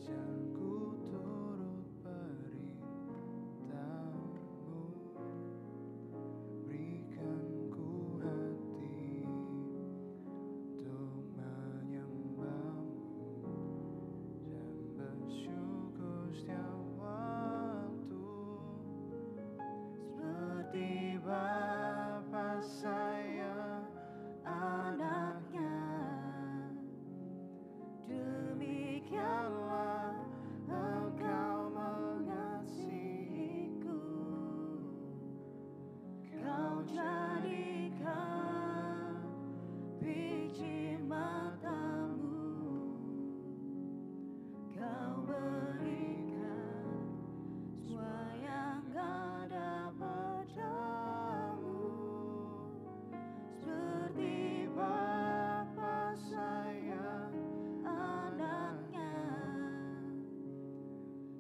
ajarku turut perintahmu, berikan ku hati untuk menyembahmu dan bersyukur setiap waktu, seperti Bapa sayang anaknya. Demikianlah Engkau mengasihiku, Kau jadikan biji matamu, Kau berikan semua yang ada padamu, seperti Bapa sayang anaknya.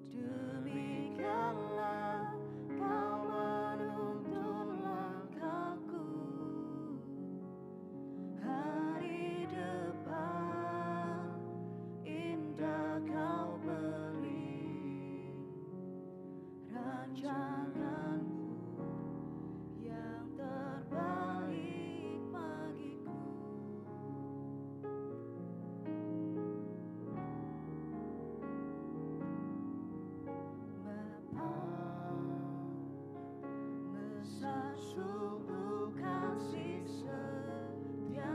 Demikianlah Kau menuntun langkahku, hari depan indah Kau beri, rancanganmu yang terbaik bagiku. Bapa, besar sungguh kasih setiamu,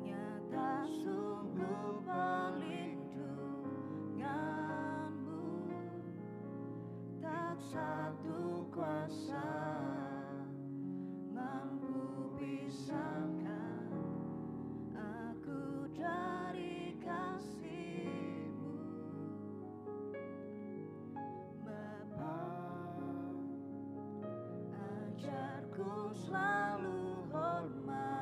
nyata sungguh perlindunganmu, tak satu kuasa mampu pisahkan aku dari kasih-Mu. Bapa, ajarku selalu hormati-Mu,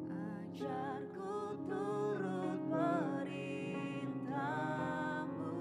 ajarku turut perintah-Mu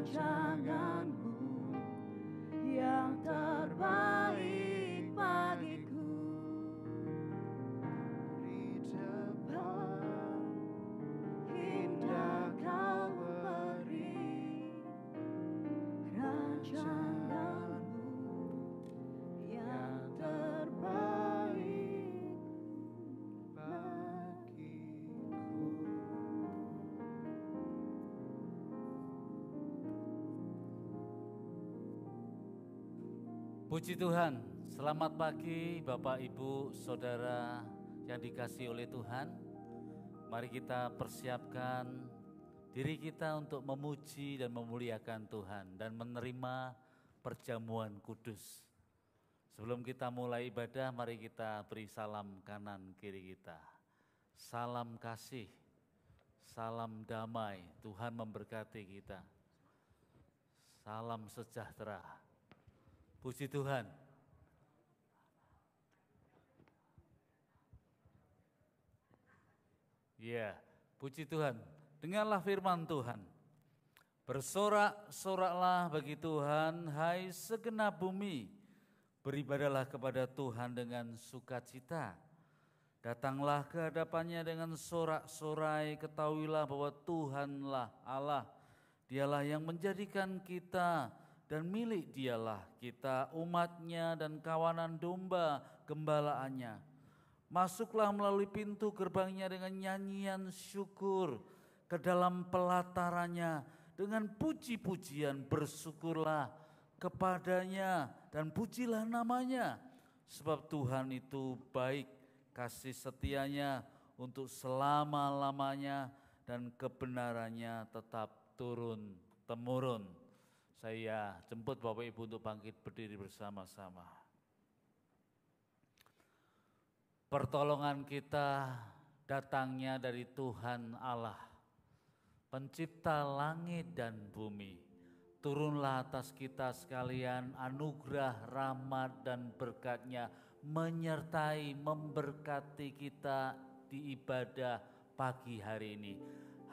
rancangan-Mu yang terbaik bagiku. Di depan indah Kau beri rancangan-Mu yang terbaik bagiku. Puji Tuhan, selamat pagi Bapak, Ibu, Saudara yang dikasihi oleh Tuhan. Mari kita persiapkan diri kita untuk memuji dan memuliakan Tuhan dan menerima perjamuan kudus. Sebelum kita mulai ibadah, mari kita beri salam kanan kiri kita. Salam kasih, salam damai, Tuhan memberkati kita. Salam sejahtera. Puji Tuhan. Ya, puji Tuhan. Dengarlah firman Tuhan. Bersorak-soraklah bagi Tuhan, hai segenap bumi. Beribadahlah kepada Tuhan dengan sukacita. Datanglah ke hadapannya dengan sorak-sorai, ketahuilah bahwa Tuhanlah Allah. Dialah yang menjadikan kita dan milik Dialah kita, umatnya dan kawanan domba gembalaannya. Masuklah melalui pintu gerbangnya dengan nyanyian syukur, ke dalam pelatarannya dengan puji-pujian. Bersyukurlah kepadanya dan pujilah namanya, sebab Tuhan itu baik, kasih setianya untuk selama-lamanya dan kebenarannya tetap turun-temurun. Saya jemput Bapak Ibu untuk bangkit berdiri bersama-sama. Pertolongan kita datangnya dari Tuhan Allah, pencipta langit dan bumi. Turunlah atas kita sekalian anugerah, rahmat dan berkat-Nya, menyertai, memberkati kita di ibadah pagi hari ini.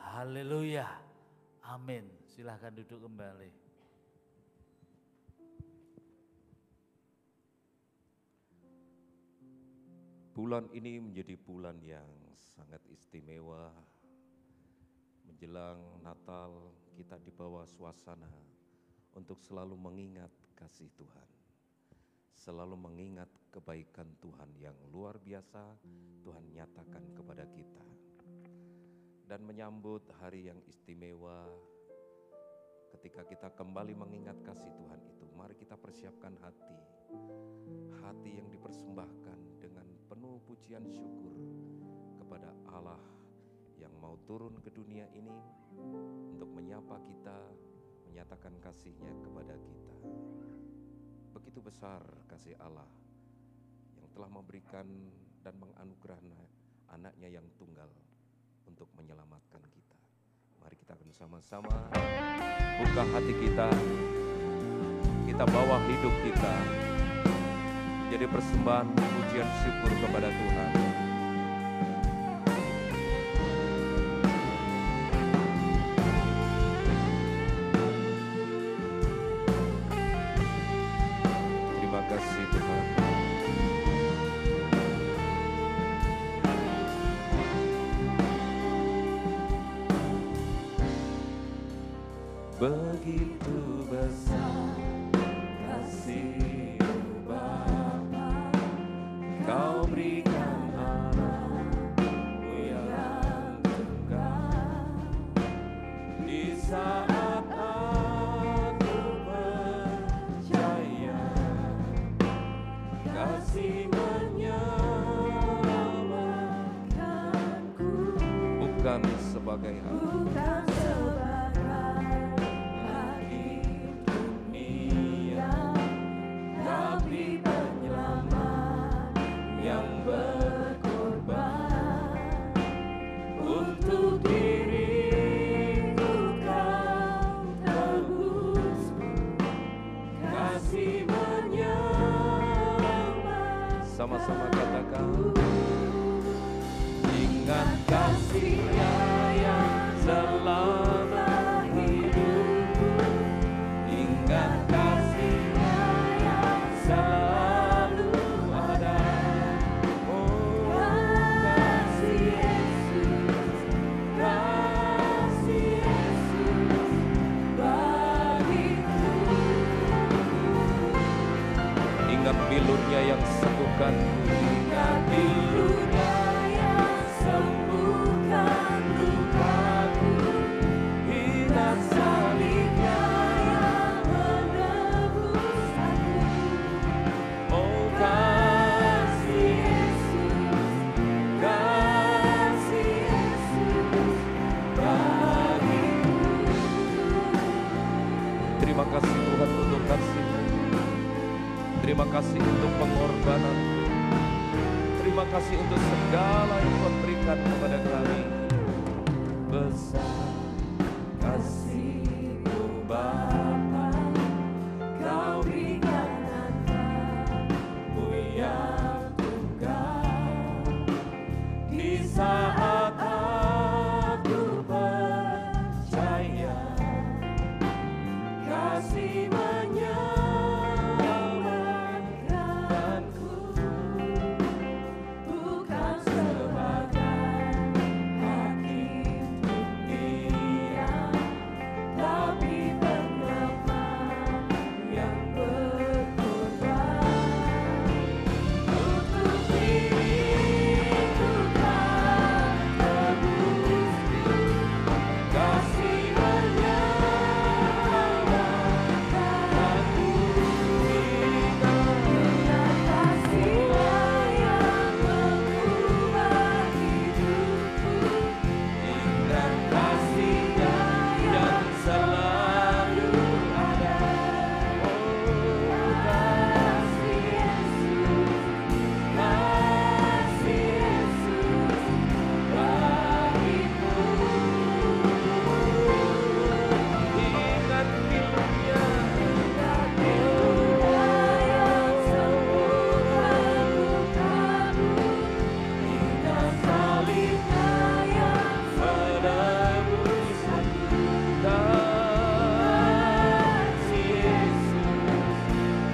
Haleluya, amin. Silahkan duduk kembali. Bulan ini menjadi bulan yang sangat istimewa. Menjelang Natal, kita dibawa suasana untuk selalu mengingat kasih Tuhan. Selalu mengingat kebaikan Tuhan yang luar biasa Tuhan nyatakan kepada kita. Dan menyambut hari yang istimewa, ketika kita kembali mengingat kasih Tuhan itu, mari kita persiapkan hati. Hati yang dipersembahkan dengan penuh pujian syukur kepada Allah yang mau turun ke dunia ini untuk menyapa kita, menyatakan kasih-Nya kepada kita. Begitu besar kasih Allah yang telah memberikan dan menganugerahkan anak-Nya yang tunggal untuk menyelamatkan kita. Mari kita akan sama-sama buka hati kita, kita bawa hidup kita jadi persembahan pujian syukur kepada Tuhan. Terima kasih Tuhan. Begitu besar kasih-Mu Bapa, Kau berikan anak-Mu yang tunggal. Di saat aku percaya, kasih menyelamatkanku. Bukan sebagai aku, sama-sama katakan, ingat kasih-Nya yang selalu Tuhan. Ingat pilunya yang sembuhkan lukaku, ingat salibnya yang menebus aku. Oh kasih Yesus bagiku. Terima kasih Tuhan untuk kasih-Mu. Terima kasih untuk pengorbanan. Terima kasih untuk segala yang Tuhan berikan kepada kami. Besar kasih-Mu Bapa, Kau berikan anakmu yang tunggal. di saat aku percaya kasih menyelamatkanku, bukan sebagai hakim dunia, tapi penyelamat yang berkorban. Untuk diriku tak tebus, kasih menyelamatkanku. Ingat kasih-Nya yang mengubah hidupku, ingat kasih-Nya yang selalu ada. kasih Yesus bagiku. Ingat pilunya, Ingat pilunya yang sembuhkan lukaku, ingat salibnya yang menebus aku.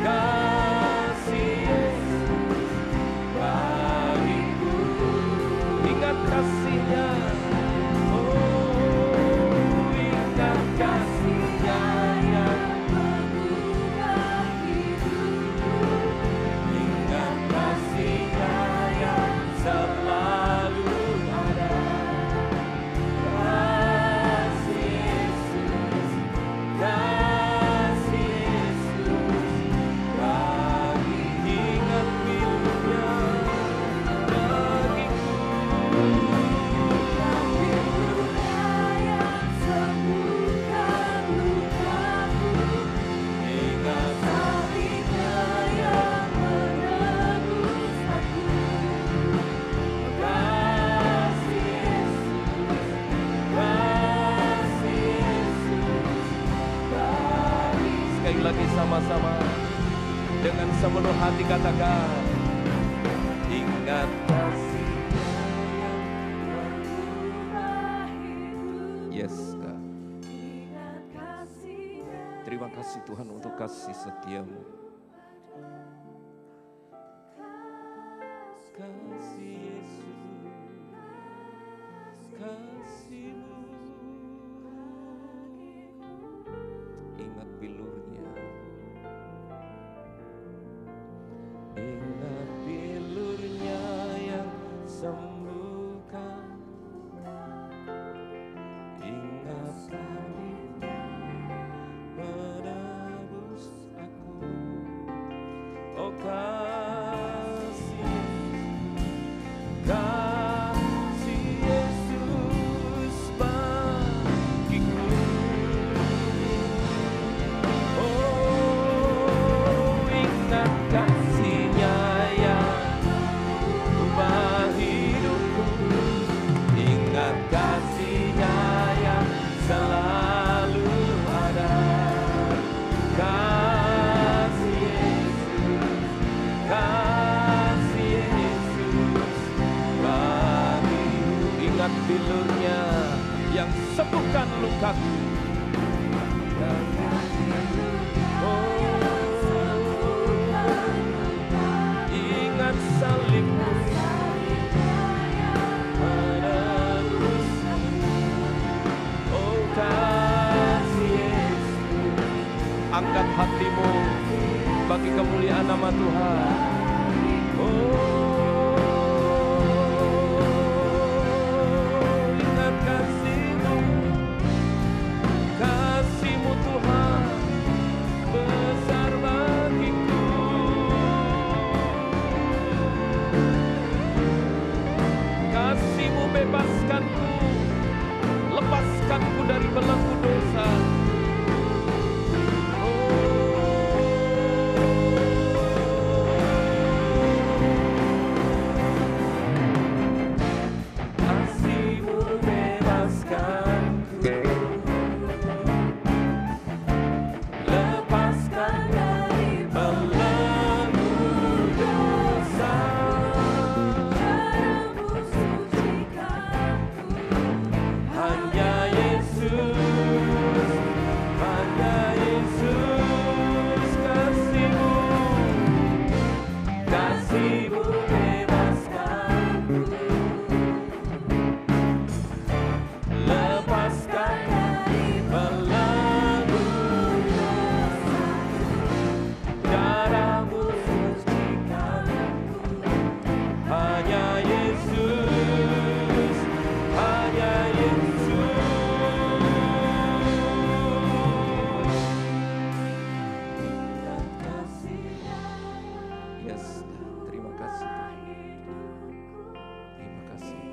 kasih Yesus bagiku. Ingat kasih-Nya, oh ingat kasih-Nya yang Mengubah hidupku, ingat kasih-Nya yang selalu ada. Kasih Yesus bagi, ingat pilunya bagiku. pilunya yang sembuhkan lukaku, Ingat salibnya yang menebus aku. kasih Yesus Bagiku. sekali lagi sama-sama dengan sepenuh hati katakan, ingat kasih-Nya yang Mengubah hidup, yes God. ingat kasih-Nya. Terima kasih Tuhan untuk kasih setia-Mu. Kasih Yesus, kasih-Mu. Ingat bilurnya, ingat bilurnya yang sembuhkan, ingat salibnya menebus aku. Oh kasih Yesus bagiku. Oh ingat kasih-Nya yang ubah hidupku, ingat kasih-Nya yang selalu ada. Kasih Yesus bagiku. Ingat bilurnya yang sembuhkan lukaku. Ingat salib-Mu menebus. Oh kasih Yesus, angkat hatimu bagi kemuliaan nama Tuhan. Oh belenggu darahmu sucikan hanya Yesus, hanya Yesus. Yes, terima kasih Tuhan. Terima kasih.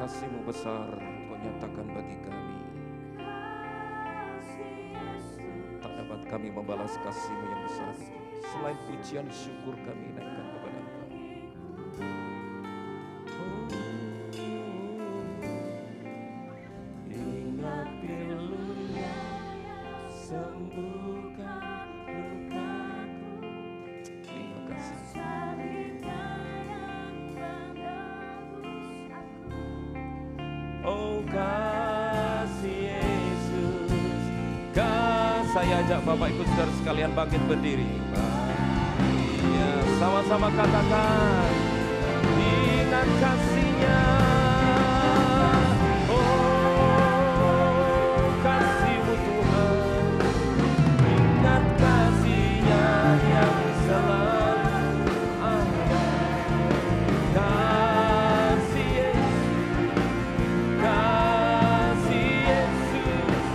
Kasih-Mu besar Kau nyatakan bagi kami. Tak dapat kami membalas kasih-Mu yang besar itu. Selain pujian syukur kami naikkan kepada Engkau. Ingat pilunya, sembuhkan lukaku. Terima kasih. Oh kasih Yesus, saya ajak Bapak Ibu Saudara sekalian bangkit berdiri. Iya, sama-sama katakan, ingat kasih-Nya. Oh kasih-Mu Tuhan, ingat kasih-Nya yang selalu ada. Kasih Yesus, kasih Yesus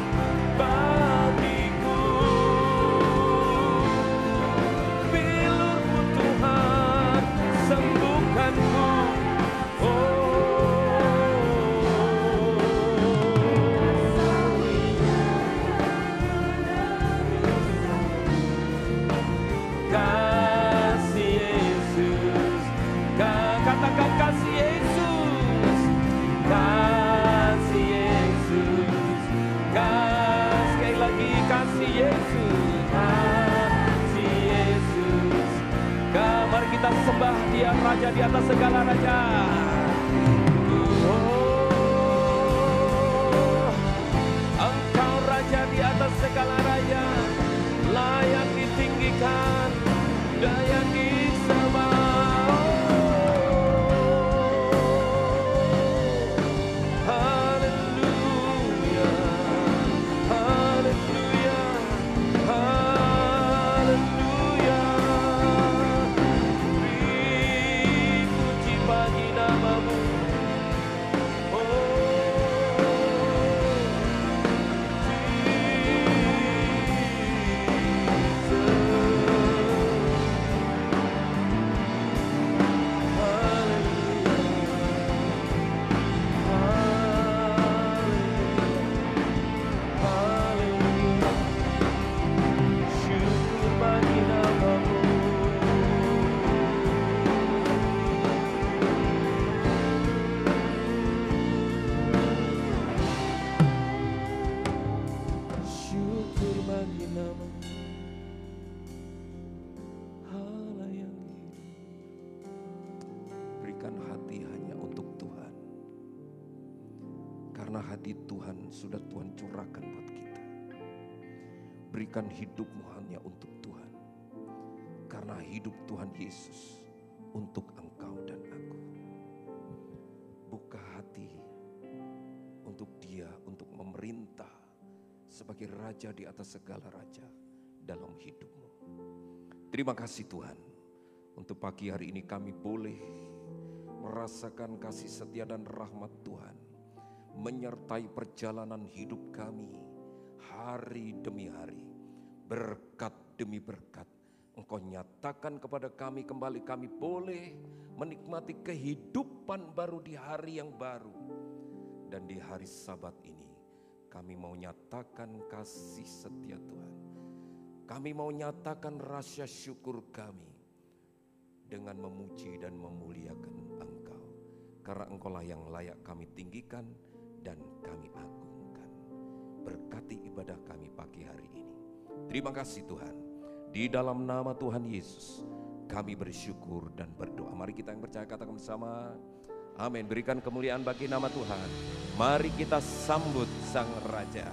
bagiku. Bilur-Mu Tuhan, sembuhkanku. Kasih Yesus, katakan kasih Yesus, kasih Yesus, sekali lagi kasih Yesus, kasih Yesus. Mari kita sembah Dia, Raja di atas segala raja. Oh, Engkau Raja di atas segala raja, layak ditinggikan dan yang disembah. Haleluya, haleluya, haleluya. Dipuji bagi nama-Mu. Karena hati Tuhan sudah Tuhan curahkan buat kita. Berikan hidupmu hanya untuk Tuhan. Karena hidup Tuhan Yesus untuk engkau dan aku. Buka hati untuk Dia, untuk memerintah sebagai Raja di atas segala raja dalam hidupmu. Terima kasih Tuhan. Untuk pagi hari ini kami boleh merasakan kasih setia dan rahmat Tuhan menyertai perjalanan hidup kami hari demi hari, berkat demi berkat. Engkau nyatakan kepada kami kembali, kami boleh menikmati kehidupan baru di hari yang baru. Dan di hari Sabat ini kami mau nyatakan kasih setia Tuhan. Kami mau nyatakan rasa syukur kami dengan memuji dan memuliakan Engkau. Karena Engkaulah yang layak kami tinggikan dan kami agungkan. Berkati ibadah kami pagi hari ini. Terima kasih Tuhan. Di dalam nama Tuhan Yesus kami bersyukur dan berdoa. Mari kita yang percaya katakan bersama, amin. Berikan kemuliaan bagi nama Tuhan. Mari kita sambut Sang Raja.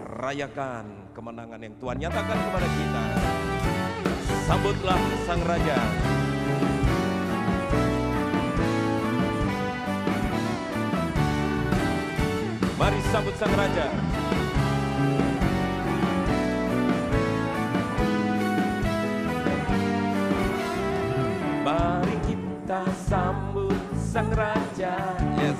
Rayakan kemenangan yang Tuhan nyatakan kepada kita. Sambutlah Sang Raja. Mari sambut Sang Raja. Mari kita sambut Sang Raja. Yes.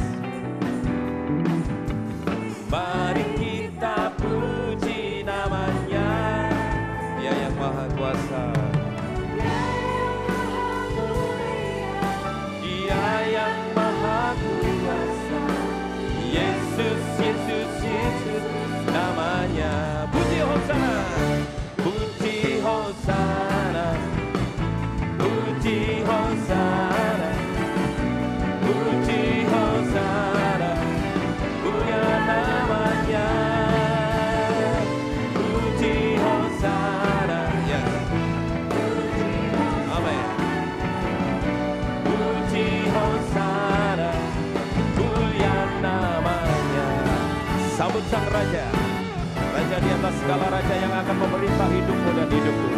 Mari kita puji namanya. Dia yang maha kuasa. Dia yang maha kuasa. Yesus, Yesus, Yesus namanya. Puji Hosana. Puji Hosana. Puji Hosana. Puji Hosana. Punya namanya. Puji Hosana. Yes. Amin. Puji Hosana. Punya namanya. Sambut Sang Raja. Raja di atas segala raja yang akan memerintah hidupmu dan hidupku.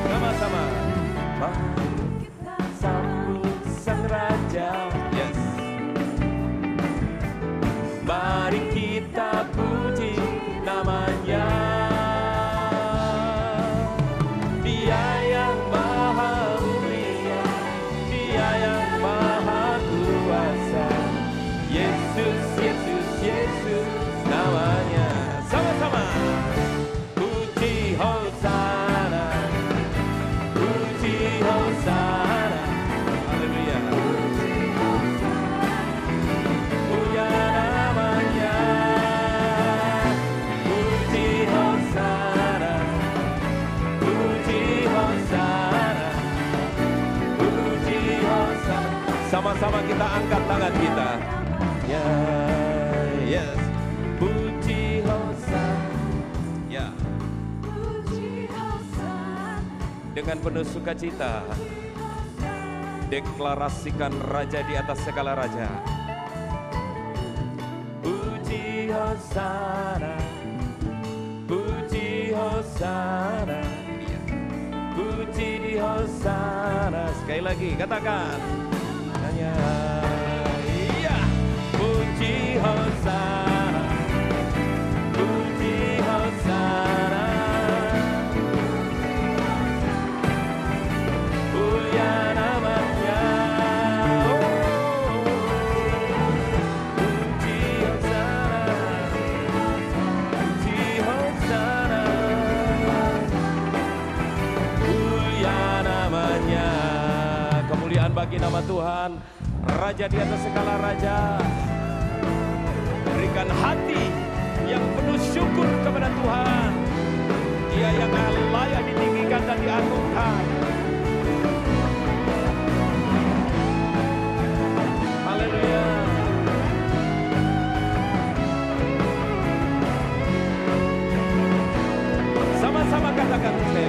Sama-sama. Mari kita sambut Sang Raja. Yes. Mari kita puji namanya. Dia yang maha mulia. Dia yang maha kuasa. Yesus, Yesus, Yesus namanya. Sama-sama. Puji Hosana. Puji Hosana. Haleluya. Punya namanya. Puji Hosana. Puji Hosana. Puji Hosana. Sama-sama kita angkat tangan kita. Ya, yes. Puji Hosana. Ya. Puji Hosana. Dengan penuh sukacita, deklarasikan Raja di atas segala raja. Puji Hosana. Puji Hosana. Puji di Hosana. Sekali lagi katakan. Hanya iya. Puji Hosana. Puji Hosana. Mulia namanya. Puji Hosana. Puji Hosana. Mulia namanya. Kemuliaan bagi nama Tuhan. Raja di atas segala raja. Berikan hati yang penuh syukur kepada Tuhan. Dia yang layak ditinggikan dan diagungkan. Haleluya. Sama-sama katakan sekali.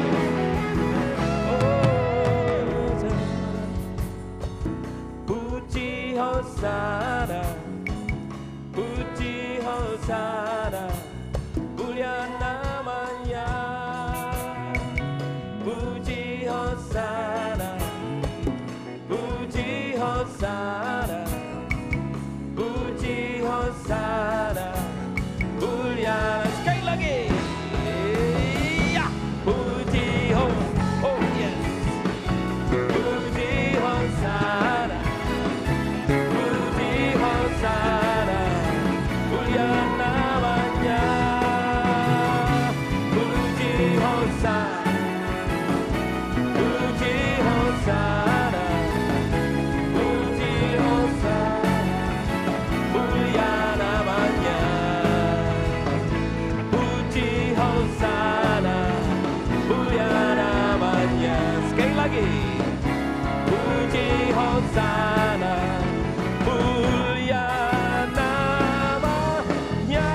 Puji Hosana. Puji Hosana. Mulia namanya. Puji Hosana. Puji Hosana. Puji Hosana. Mulia. Sekali lagi. Ya. Puji Hosana. Oh yes. Puji Hosana. Puji Hosana. Mulia namanya. Puji Hosana. Puji Hosana. Puji Hosana. Mulia namanya. Puji Hosana. Mulia namanya. Sekali lagi. Puji Hosana. Mulia namanya.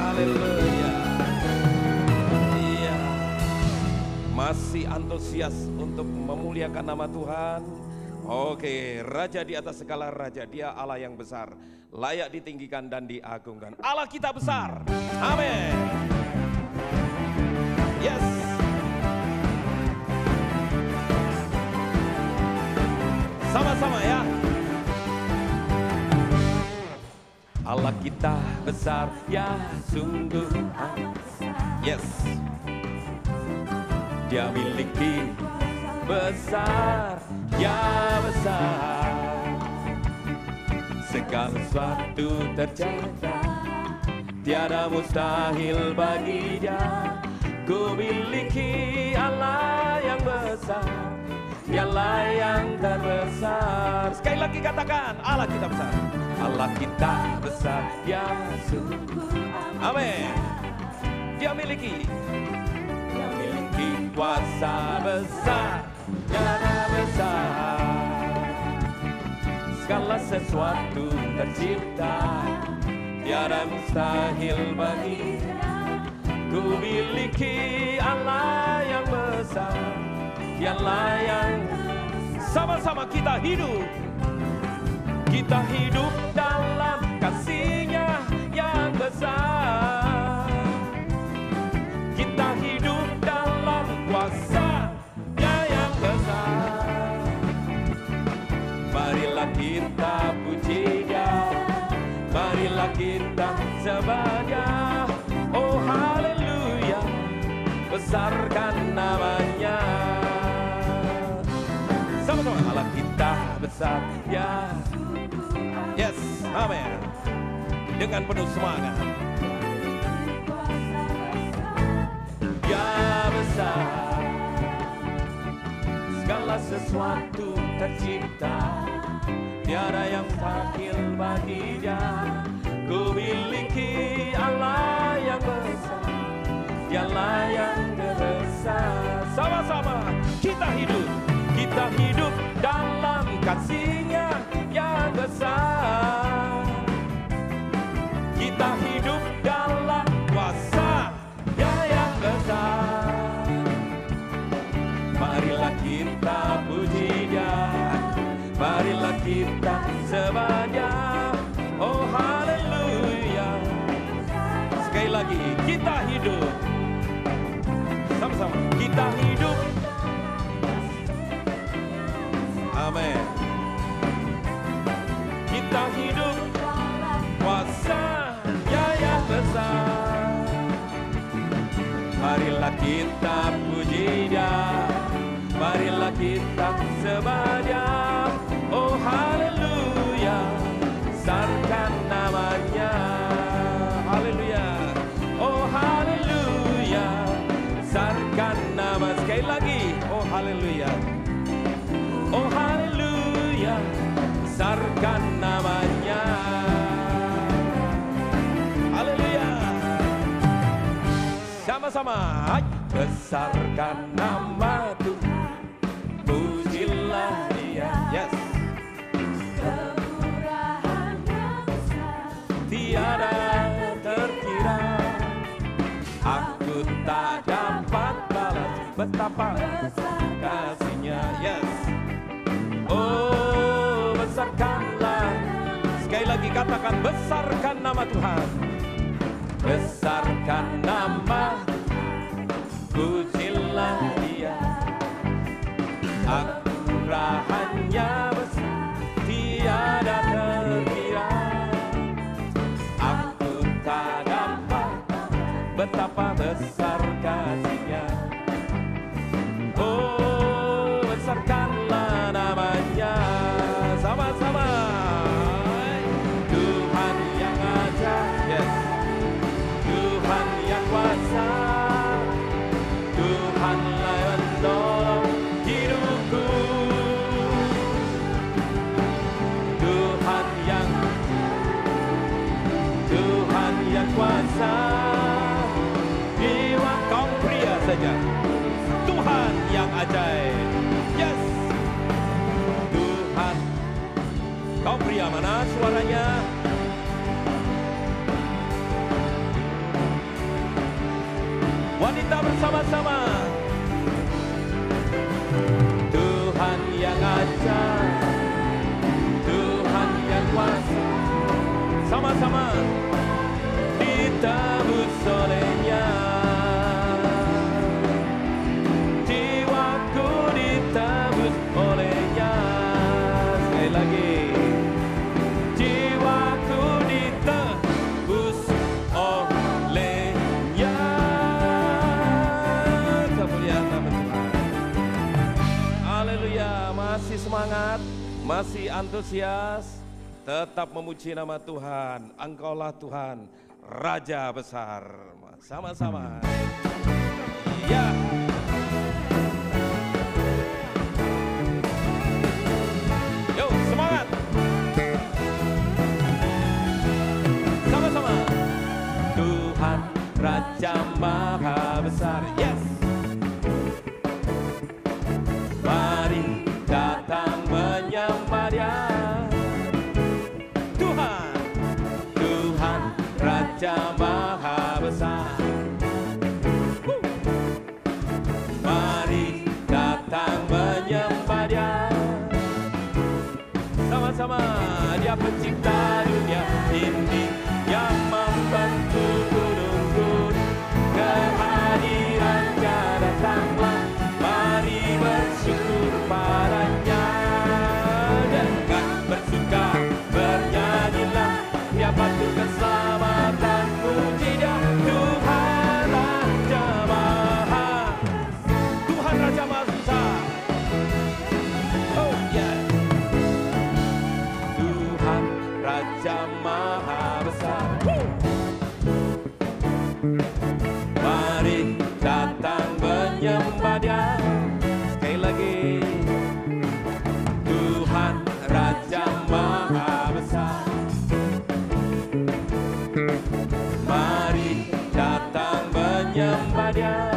Haleluya. Iya. Masih antusias untuk memuliakan nama Tuhan. Oke, Raja di atas segala raja. Dia Allah yang besar, layak ditinggikan dan diagungkan. Allah kita besar. Amin. Yes. Sama-sama ya. Allah kita besar, ya sungguh. Yes. Dia miliki besar, ya besar. Segala sesuatu terjaga, tiada mustahil bagi Dia. Ku miliki Allah yang besar, Dialah yang terbesar. Sekali lagi katakan, Allah kita besar. Allah kita besar, ya sungguh. Amin. Dia miliki kuasa besar, Dialah besar. Segala sesuatu tercipta, tiada mustahil bagi Dia. Ku miliki Allah yang besar, Dialah yang. Sama-sama kita hidup dalam kasih-Nya yang besar. Kita hidup dalam kuasa-Nya yang besar. Marilah kita puji Dia, marilah kita sembah Dia. Oh haleluya, besarkan namanya. Sama-sama, Allah kita besar, ya. Yes, amin. Dengan penuh semangat. Ya besar, segala sesuatu tercipta, tiada yang mustahil bagi Dia. Ku miliki Allah yang besar, Dialah yang terbesar. Sama-sama kita hidup dalam kasih-Nya yang besar. Kita hidup dalam kuasa-Nya yang besar. Marilah kita puji Dia, marilah kita sembah Dia. Oh haleluya. Sekali lagi kita hidup. Sama-sama kita hidup. Amin. Kita hidup kuasa-Nya yang besar. Marilah kita puji Dia, marilah kita sembah Dia. Oh haleluya, besarkan namanya. Haleluya. Oh haleluya, besarkan nama. Sekali lagi. Oh haleluya. Oh haleluya, besarkan namanya. Haleluya. Sama-sama. Besarkan nama Tuhan, pujilah Dia. Yes. Kemurahan-Nya besar, Tiada terkira, aku tak dapat balas betapa kasih-Nya. Yes. Oh, besarkanlah. Sekali lagi katakan, besarkan nama Tuhan. Besarkan nama, pujilah Dia. Kemurahan-Nya besar, tiada terkira. Aku tak dapat betapa besar kasih-Nya. Oh, besarkanlah namanya. Sama-sama. Tuhan yang ajaib, yes. Tuhan yang kuasa, Tuhanlah yang menolong hidupku. Tuhan yang kuasa, jiwa kaum pria saja. Tuhan yang ajaib, yes. Tuhan, kaum pria mana suaranya? Wanita bersama-sama. Tuhan yang ajaib, Tuhan yang kuasa. Sama-sama ditebus oleh-Nya. Jiwaku ditebus oleh-Nya. Sekali lagi. Jiwaku ditebus Masih antusias? Tetap memuji nama Tuhan. Engkaulah Tuhan, Raja besar. Sama-sama. Ya. Yuk, semangat. Sama-sama. Tuhan Raja Maha Besar. Yes. Mari datang menyembah Dia. Tuhan, Tuhan Raja Maha Besar. Mari datang menyembah Dia. Sama-sama. Dia pencipta dunia ini, yang membentuk gunung-gunung. Kehadirannya datanglah, mari bersyukur padanya. Dengan bersuka bernyanyilah, Dia patut keselamatan, puji Dia. Tuhan Raja Maha, Tuhan Raja Maha Besar. Oh yeah. Tuhan Raja Maha Besar. Mari datang menyembah Dia. Sekali lagi. Tuhan Raja Maha Besar. Mari datang menyembah Dia.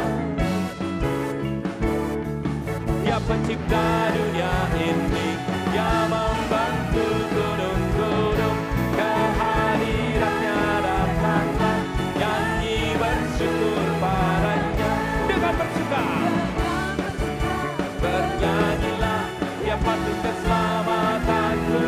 Dia pencipta dunia ini, yang membantu gunung-gunung. Kehadirannya datanglah, nyanyi bersyukur padanya. Dengan bersuka bernyanyilah, Dia patut keselamatanku.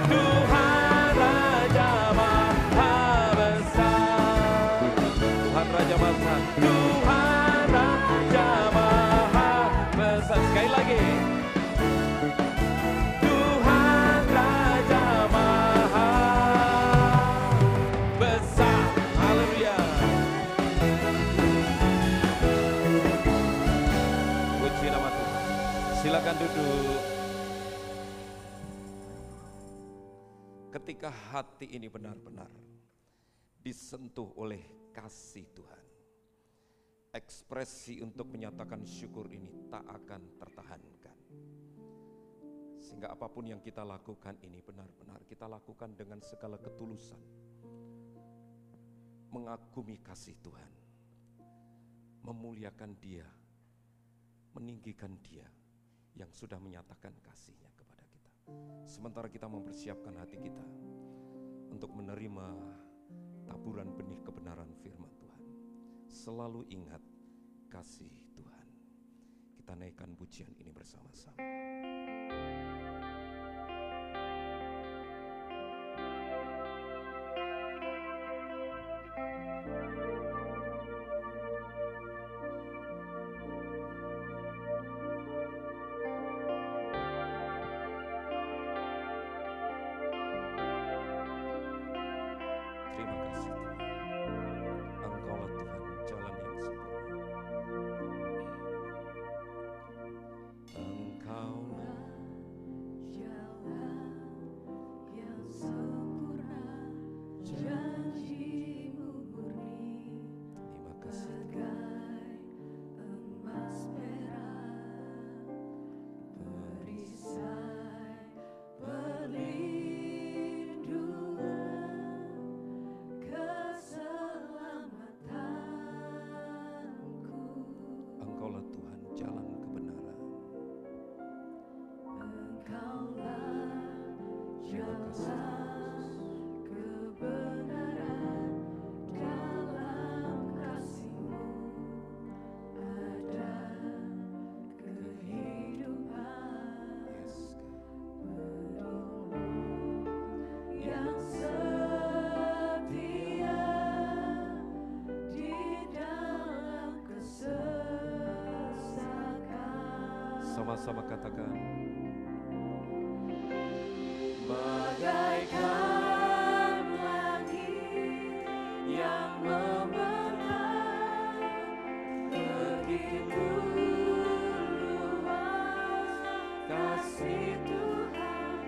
Tuhan Raja Maha Besar. Tuhan Raja Maha Besar. Tuhan Raja Maha Besar. Sekali lagi. Tuhan Raja Maha Besar. Haleluya. Puji nama Tuhan. Silakan duduk. Ketika hati ini benar-benar disentuh oleh kasih Tuhan, ekspresi untuk menyatakan syukur ini tak akan tertahankan. Sehingga apapun yang kita lakukan ini benar-benar kita lakukan dengan segala ketulusan, mengagumi kasih Tuhan, memuliakan Dia, meninggikan Dia yang sudah menyatakan kasih-Nya kepada kita. Sementara kita mempersiapkan hati kita untuk menerima taburan benih kebenaran firman Tuhan, selalu ingat kasih Tuhan. Kita naikkan pujian ini bersama-sama. Terima kasih Tuhan. Engkaulah Tuhan, jalan yang sempurna. Engkaulah Jalan yang sempurna, janji-Mu murni, terima kasih Tuhan. bagai emas merah, perisai perlindungan, keselamatanku. Engkaulah Tuhan, jalan kebenaran. Engkaulah Terima kasih jalan kebenaran, dalam kasih-Mu ada kehidupan. Yes, Penolong yang setia di dalam kesesakan. sama-sama katakan. Bagaikan langit yang membentang, begitu luas kasih Tuhan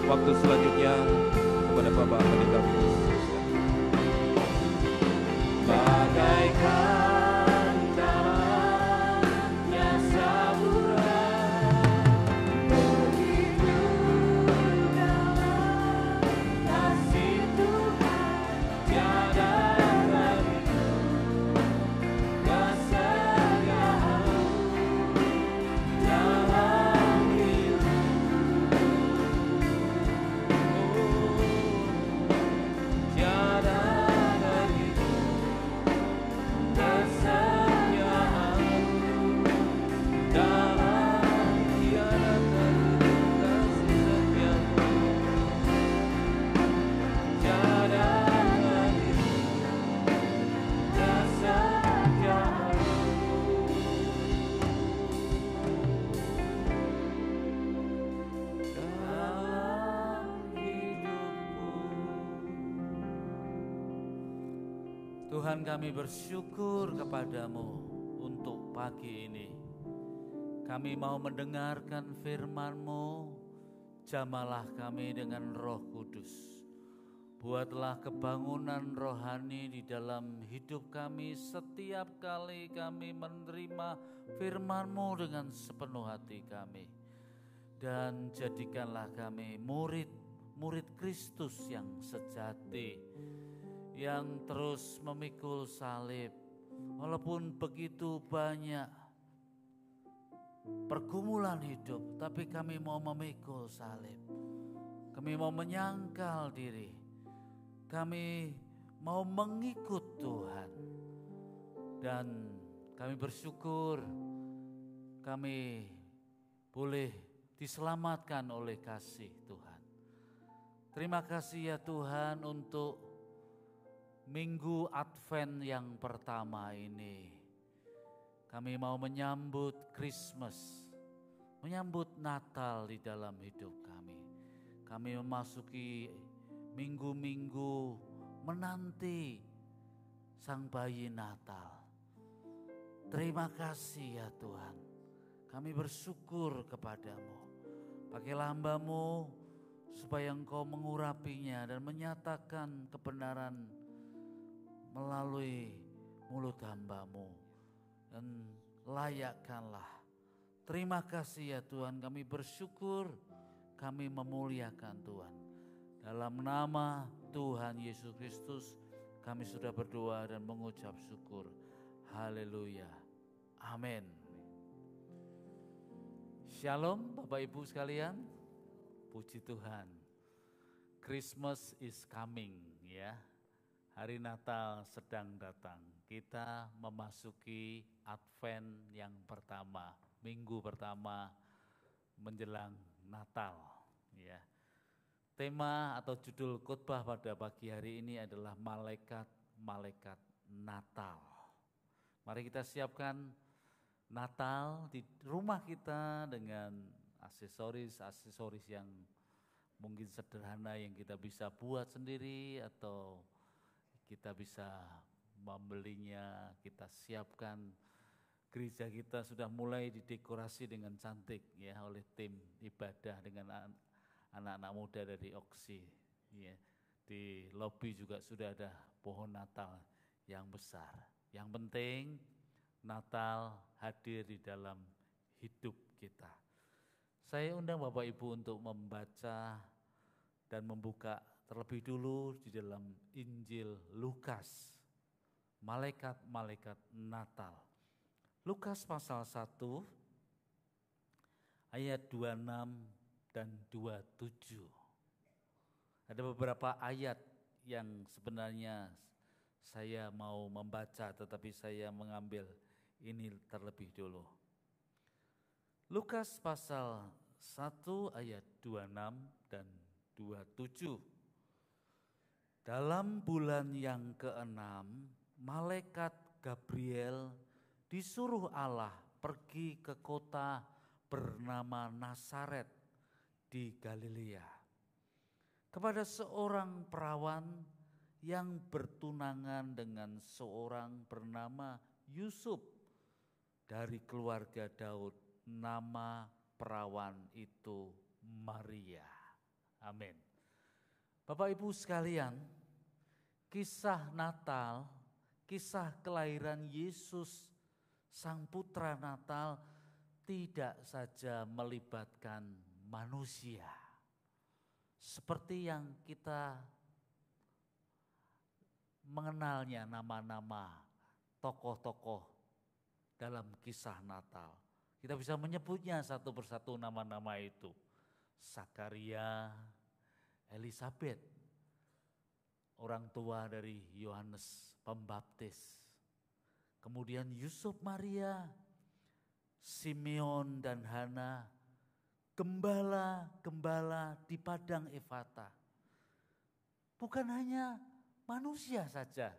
waktu selanjutnya kepada Bapak Pendeta Willis. Bagaikan dalamnya samudra, begitu dalam kasih Tuhan, tiada ragu kesetiaan dalam hidup. Tiada ragu kesetiaan dalam tiada ragu kasih setiamu. Tiada ragu dalam hidupku. Tuhan, kami bersyukur kepadamu untuk pagi ini. Kami mau mendengarkan firman-Mu. Jamalah kami dengan Roh Kudus. Buatlah kebangunan rohani di dalam hidup kami setiap kali kami menerima firman-Mu dengan sepenuh hati kami. Dan jadikanlah kami murid Kristus yang sejati, yang terus memikul salib. Walaupun begitu banyak pergumulan hidup, tapi kami mau memikul salib. Kami mau menyangkal diri. Kami mau mengikut Tuhan. Dan kami bersyukur kami boleh diselamatkan oleh kasih Tuhan. Terima kasih ya Tuhan untuk Minggu Advent yang pertama ini. Kami mau menyambut Christmas, menyambut Natal di dalam hidup kami. Kami memasuki minggu-minggu menanti Sang Bayi Natal. Terima kasih ya Tuhan. Kami bersyukur kepadamu. Pakailah hamba-Mu supaya Engkau mengurapinya dan menyatakan kebenaran melalui mulut hamba-Mu. Dan layakkanlah. Terima kasih ya Tuhan, kami bersyukur, kami memuliakan Tuhan. Dalam nama Tuhan Yesus Kristus kami sudah berdoa dan mengucap syukur. Haleluya. Amin. Shalom Bapak Ibu sekalian. Puji Tuhan. Christmas is coming ya. Hari Natal sedang datang. Kita memasuki Advent yang pertama, minggu pertama menjelang Natal ya. Tema atau judul khotbah pada pagi hari ini adalah malaikat-malaikat Natal. Mari kita siapkan Natal di rumah kita dengan aksesoris yang mungkin sederhana yang kita bisa buat sendiri atau kita bisa membelinya, kita siapkan. Gereja kita sudah mulai didekorasi dengan cantik ya oleh tim ibadah dengan anak-anak muda dari Oksi ya. Di lobi juga sudah ada pohon Natal yang besar. Yang penting Natal hadir di dalam hidup kita. Saya undang Bapak Ibu untuk membaca dan membuka terlebih dulu di dalam Injil Lukas. Malaikat-malaikat Natal. Lukas pasal 1 ayat 26 dan 27. Ada beberapa ayat yang sebenarnya saya mau membaca tetapi saya mengambil ini terlebih dulu. Lukas pasal 1 ayat 26 dan 27. Dalam bulan yang ke-6, malaikat Gabriel disuruh Allah pergi ke kota bernama Nazaret di Galilea kepada seorang perawan yang bertunangan dengan seorang bernama Yusuf dari keluarga Daud. Nama perawan itu Maria. Amin. Bapak Ibu sekalian, kisah Natal, kisah kelahiran Yesus, Sang Putra Natal, tidak saja melibatkan manusia. Seperti yang kita mengenalnya nama-nama tokoh-tokoh dalam kisah Natal. Kita bisa menyebutnya satu persatu nama-nama itu. Zakaria, Elisabet, orang tua dari Yohanes Pembaptis. Kemudian Yusuf Maria, Simeon dan Hana, gembala-gembala di padang Efata. Bukan hanya manusia saja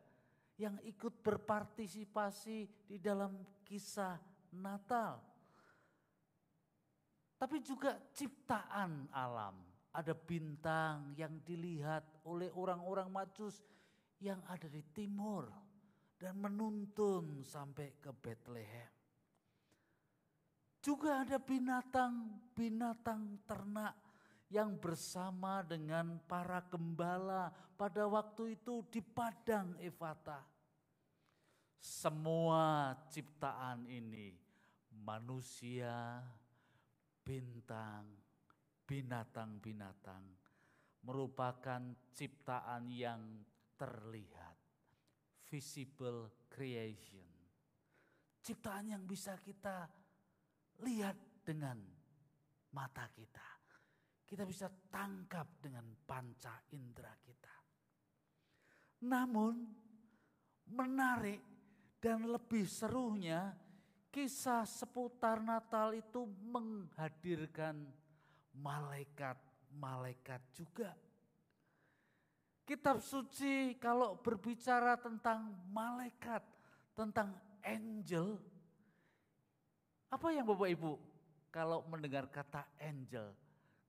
yang ikut berpartisipasi di dalam kisah Natal, tapi juga ciptaan alam. Ada bintang yang dilihat oleh orang-orang Majus yang ada di timur dan menuntun sampai ke Betlehem. Juga ada binatang-binatang ternak yang bersama dengan para gembala pada waktu itu di padang Efata. Semua ciptaan ini, manusia, bintang, binatang-binatang, merupakan ciptaan yang terlihat, visible creation. Ciptaan yang bisa kita lihat dengan mata kita. Kita bisa tangkap dengan panca indera kita. Namun menarik dan lebih serunya, kisah seputar Natal itu menghadirkan malaikat-malaikat juga. Kitab suci kalau berbicara tentang malaikat, tentang angel, apa yang Bapak Ibu kalau mendengar kata angel?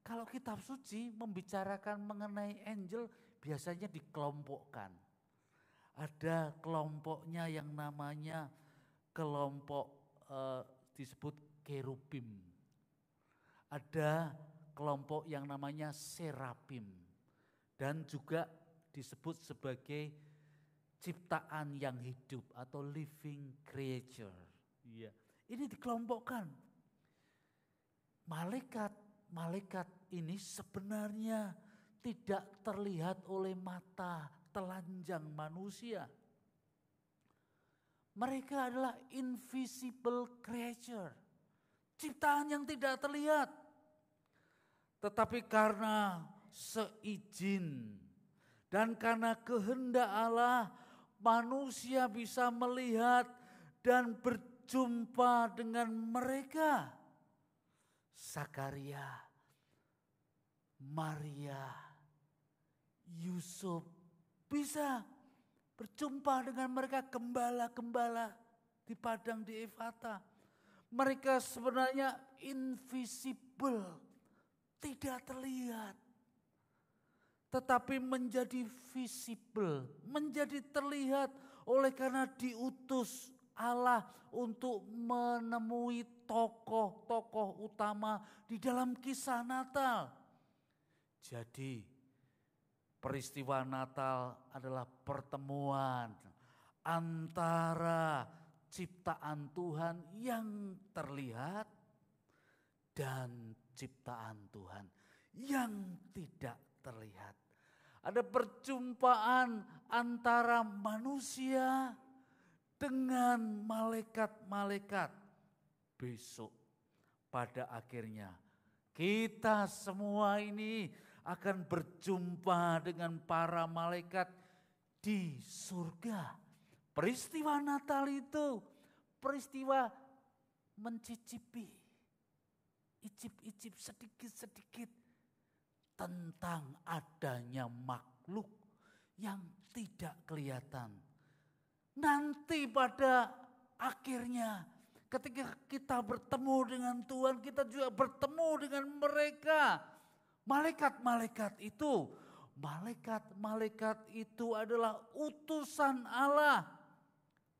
Kalau kitab suci membicarakan mengenai angel biasanya dikelompokkan. Ada kelompoknya yang namanya kelompok disebut kerubim. Ada kelompok yang namanya serapim. Dan juga disebut sebagai ciptaan yang hidup atau living creature. Ya, ini dikelompokkan. Malaikat ini sebenarnya tidak terlihat oleh mata telanjang manusia. Mereka adalah invisible creature, ciptaan yang tidak terlihat. Tetapi karena seizin dan karena kehendak Allah, manusia bisa melihat dan berjumpa dengan mereka. Zakaria, Maria, Yusuf bisa berjumpa dengan mereka, gembala-gembala di padang di Efata. Mereka sebenarnya invisible, tidak terlihat. Tetapi menjadi visible, menjadi terlihat oleh karena diutus Allah untuk menemui tokoh-tokoh utama di dalam kisah Natal. Jadi peristiwa Natal adalah pertemuan antara ciptaan Tuhan yang terlihat dan ciptaan Tuhan yang tidak terlihat. Ada perjumpaan antara manusia dengan malaikat-malaikat. Besok pada akhirnya kita semua ini akan berjumpa dengan para malaikat di surga. Peristiwa Natal itu peristiwa mencicipi, icip-icip sedikit-sedikit tentang adanya makhluk yang tidak kelihatan. Nanti pada akhirnya ketika kita bertemu dengan Tuhan, kita juga bertemu dengan mereka. Malaikat-malaikat itu adalah utusan Allah.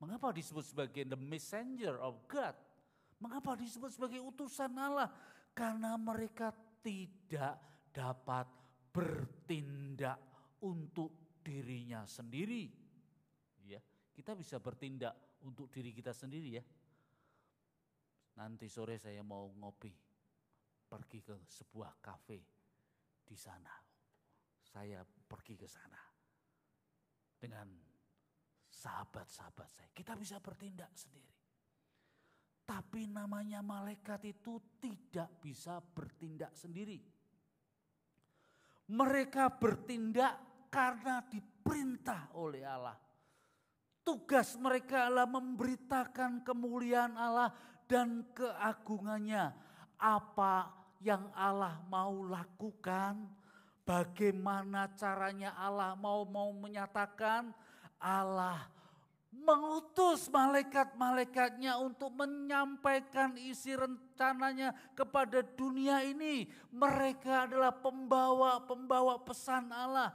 Mengapa disebut sebagai the messenger of God? Mengapa disebut sebagai utusan Allah? Karena mereka tidak dapat bertindak untuk dirinya sendiri. Ya, kita bisa bertindak untuk diri kita sendiri ya. Nanti sore saya mau ngopi, pergi ke sebuah kafe di sana. Saya pergi ke sana dengan sahabat-sahabat saya. Kita bisa bertindak sendiri. Tapi namanya malaikat itu tidak bisa bertindak sendiri. Mereka bertindak karena diperintah oleh Allah. Tugas mereka adalah memberitakan kemuliaan Allah dan keagungannya. Apa yang Allah mau lakukan, bagaimana caranya Allah mau menyatakan, Allah mengutus malaikat-malaikatnya untuk menyampaikan isi rencananya kepada dunia ini. Mereka adalah pembawa pesan Allah.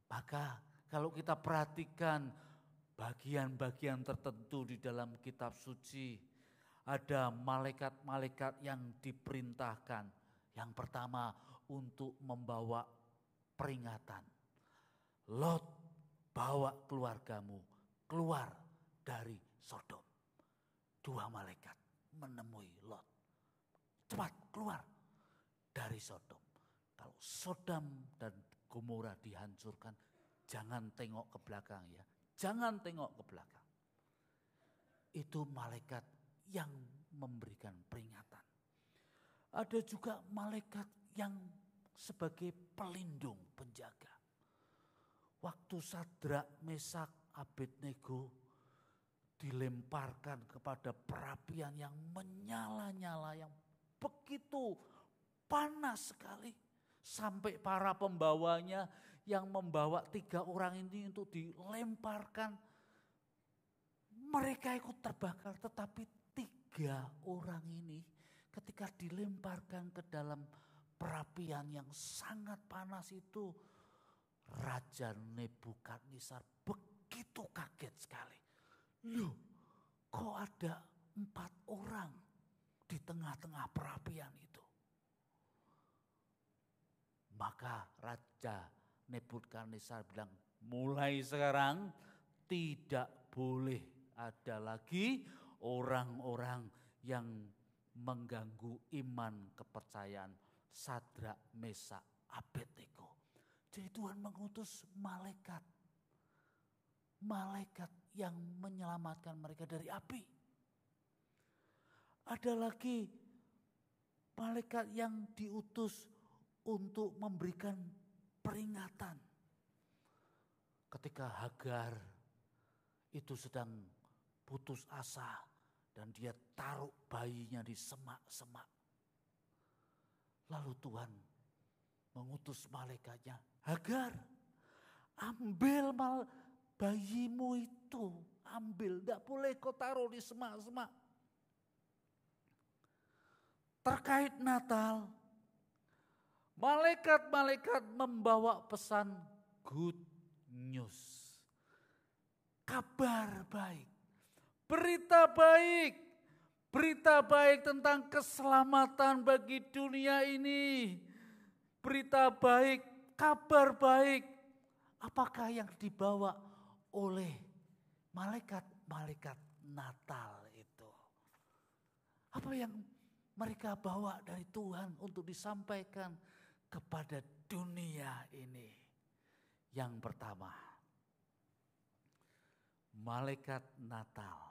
Maka kalau kita perhatikan bagian-bagian tertentu di dalam kitab suci, ada malaikat-malaikat yang diperintahkan. Yang pertama untuk membawa peringatan. Lot, bawa keluargamu keluar dari Sodom. 2 malaikat menemui Lot. Cepat keluar dari Sodom. Kalau Sodom dan Gomora dihancurkan, jangan tengok ke belakang ya. Jangan tengok ke belakang. Itu malaikat yang memberikan peringatan. Ada juga malaikat yang sebagai pelindung, penjaga. Waktu Sadrak, Mesak, Abednego dilemparkan kepada perapian yang menyala-nyala, yang begitu panas sekali. Sampai para pembawanya yang membawa 3 orang ini untuk dilemparkan. Mereka ikut terbakar, tetapi 3 orang ini ketika dilemparkan ke dalam perapian yang sangat panas itu, Raja Nebukadnezar begitu kaget sekali. Loh, kok ada 4 orang di tengah-tengah perapian itu? Maka Raja Nebukadnezar bilang, mulai sekarang tidak boleh ada lagi orang-orang yang mengganggu iman kepercayaan Sadrak, Mesak, Abednego. Jadi Tuhan mengutus malaikat. Malaikat yang menyelamatkan mereka dari api. Ada lagi malaikat yang diutus untuk memberikan peringatan. Ketika Hagar itu sedang putus asa dan dia taruh bayinya di semak-semak. Lalu Tuhan mengutus malaikatnya, Hagar, ambil bayimu itu, ambil, tidak boleh kau taruh di semak-semak. Terkait Natal, malaikat-malaikat membawa pesan good news. Kabar baik, berita baik. Berita baik tentang keselamatan bagi dunia ini. Berita baik, kabar baik. Apakah yang dibawa oleh malaikat-malaikat Natal itu? Apa yang mereka bawa dari Tuhan untuk disampaikan kepada dunia ini? Yang pertama, malaikat Natal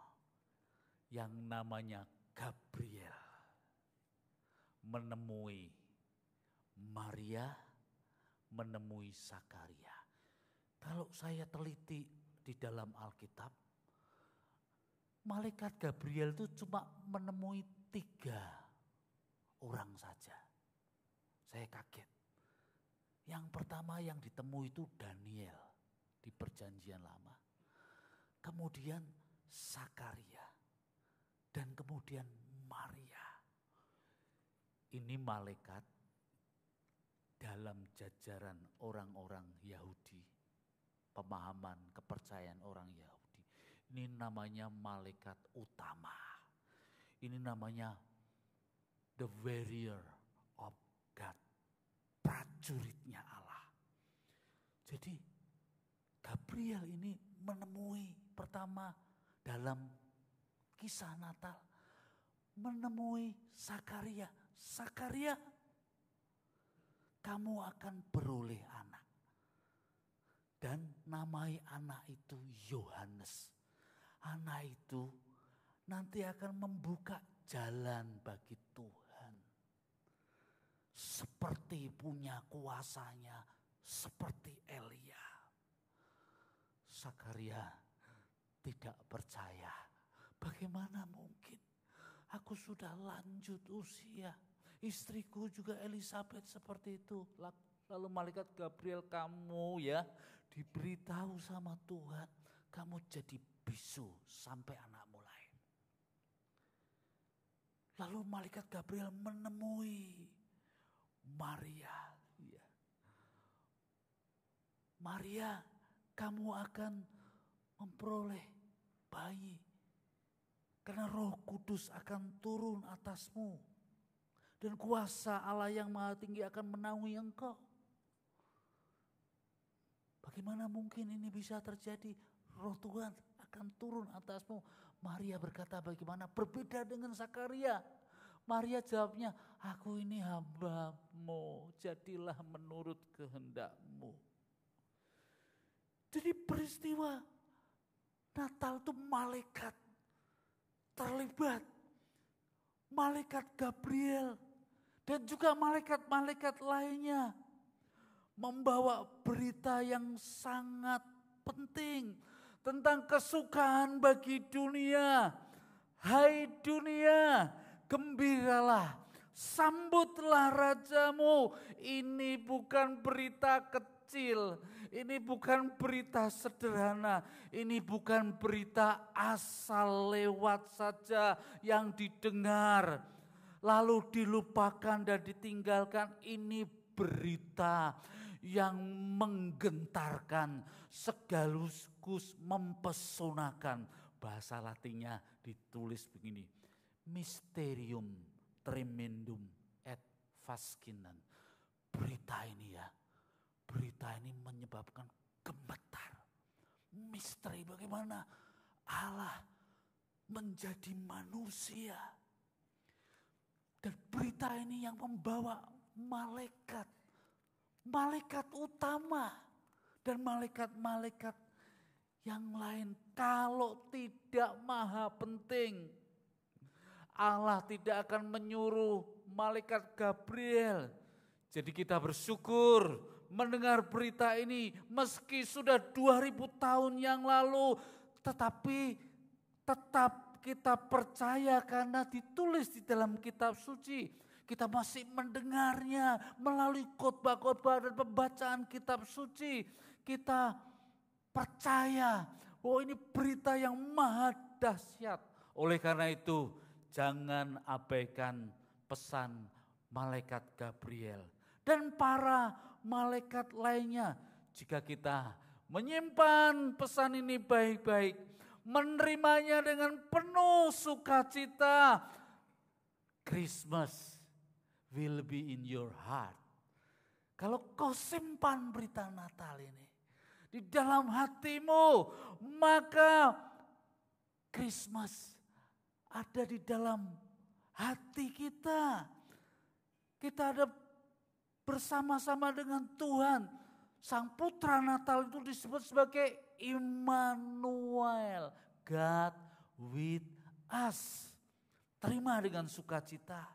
yang namanya Gabriel menemui Maria, menemui Zakaria. Kalau saya teliti di dalam Alkitab, malaikat Gabriel itu cuma menemui 3 orang saja. Saya kaget. Yang pertama yang ditemui itu Daniel di Perjanjian Lama. Kemudian Zakaria. Dan kemudian Maria. Ini malaikat dalam jajaran orang-orang Yahudi. Pemahaman, kepercayaan orang Yahudi. Ini namanya malaikat utama. Ini namanya the warrior of God. prajuritnya Allah. Jadi Gabriel ini menemui pertama dalam kisah Natal, menemui Sakaria. Sakaria, kamu akan beroleh anak. Dan namai anak itu Yohanes. Anak itu nanti akan membuka jalan bagi Tuhan. Seperti punya kuasanya, seperti Elia. Sakaria tidak percaya. Bagaimana mungkin? Aku sudah lanjut usia. Istriku juga Elizabeth seperti itu. Lalu malaikat Gabriel, kamu ya diberitahu sama Tuhan, kamu jadi bisu sampai anakmu lahir. Lalu malaikat Gabriel menemui Maria. Ya. Maria, kamu akan memperoleh bayi. Karena Roh Kudus akan turun atasmu. Dan kuasa Allah yang Maha Tinggi akan menaungi engkau. Bagaimana mungkin ini bisa terjadi? Roh Tuhan akan turun atasmu. Maria berkata bagaimana? Berbeda dengan Sakaria. Maria jawabnya, aku ini hamba-Mu, jadilah menurut kehendak-Mu. Jadi peristiwa Natal itu malaikat terlibat. Malaikat Gabriel dan juga malaikat-malaikat lainnya membawa berita yang sangat penting tentang kesukaan bagi dunia. Hai dunia, gembiralah, sambutlah rajamu. Ini bukan berita kecil, ini bukan berita sederhana, ini bukan berita asal lewat saja yang didengar lalu dilupakan dan ditinggalkan. Ini berita yang menggentarkan, sekaligus mempesonakan. Bahasa Latinnya ditulis begini, Mysterium tremendum et fascinans. Berita ini ya, berita ini menyebabkan gemetar. Misteri bagaimana Allah menjadi manusia. Dan berita ini yang membawa malaikat. Malaikat utama dan malaikat-malaikat yang lain. Kalau tidak maha penting, Allah tidak akan menyuruh malaikat Gabriel. Jadi kita bersyukur mendengar berita ini meski sudah 2000 tahun yang lalu, tetapi tetap kita percaya karena ditulis di dalam kitab suci. Kita masih mendengarnya melalui khotbah-khotbah dan pembacaan kitab suci. Kita percaya bahwa ini berita yang maha dahsyat. Oleh karena itu, jangan abaikan pesan malaikat Gabriel dan para malaikat lainnya. Jika kita menyimpan pesan ini baik-baik, menerimanya dengan penuh sukacita, Christmas will be in your heart. Kalau kau simpan berita Natal ini di dalam hatimu, maka Christmas ada di dalam hati kita. Kita ada bersama-sama dengan Tuhan. Sang Putra Natal itu disebut sebagai Immanuel, God with us. Terima dengan sukacita.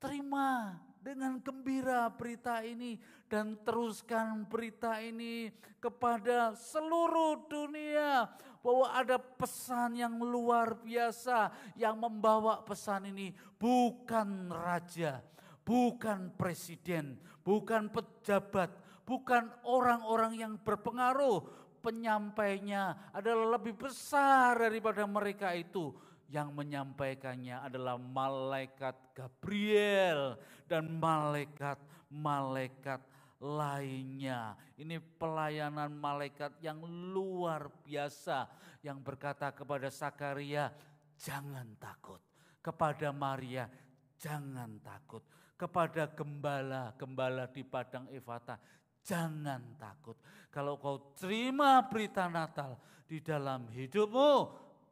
Terima dengan gembira berita ini dan teruskan berita ini kepada seluruh dunia bahwa ada pesan yang luar biasa yang membawa pesan ini. Bukan raja, bukan presiden, bukan pejabat, bukan orang-orang yang berpengaruh. Penyampainya adalah lebih besar daripada mereka itu. Yang menyampaikannya adalah malaikat Gabriel dan malaikat-malaikat lainnya. Ini pelayanan malaikat yang luar biasa yang berkata kepada Sakaria, jangan takut. Kepada Maria, jangan takut. kepada gembala di padang Efata, jangan takut. Kalau kau terima berita Natal di dalam hidupmu,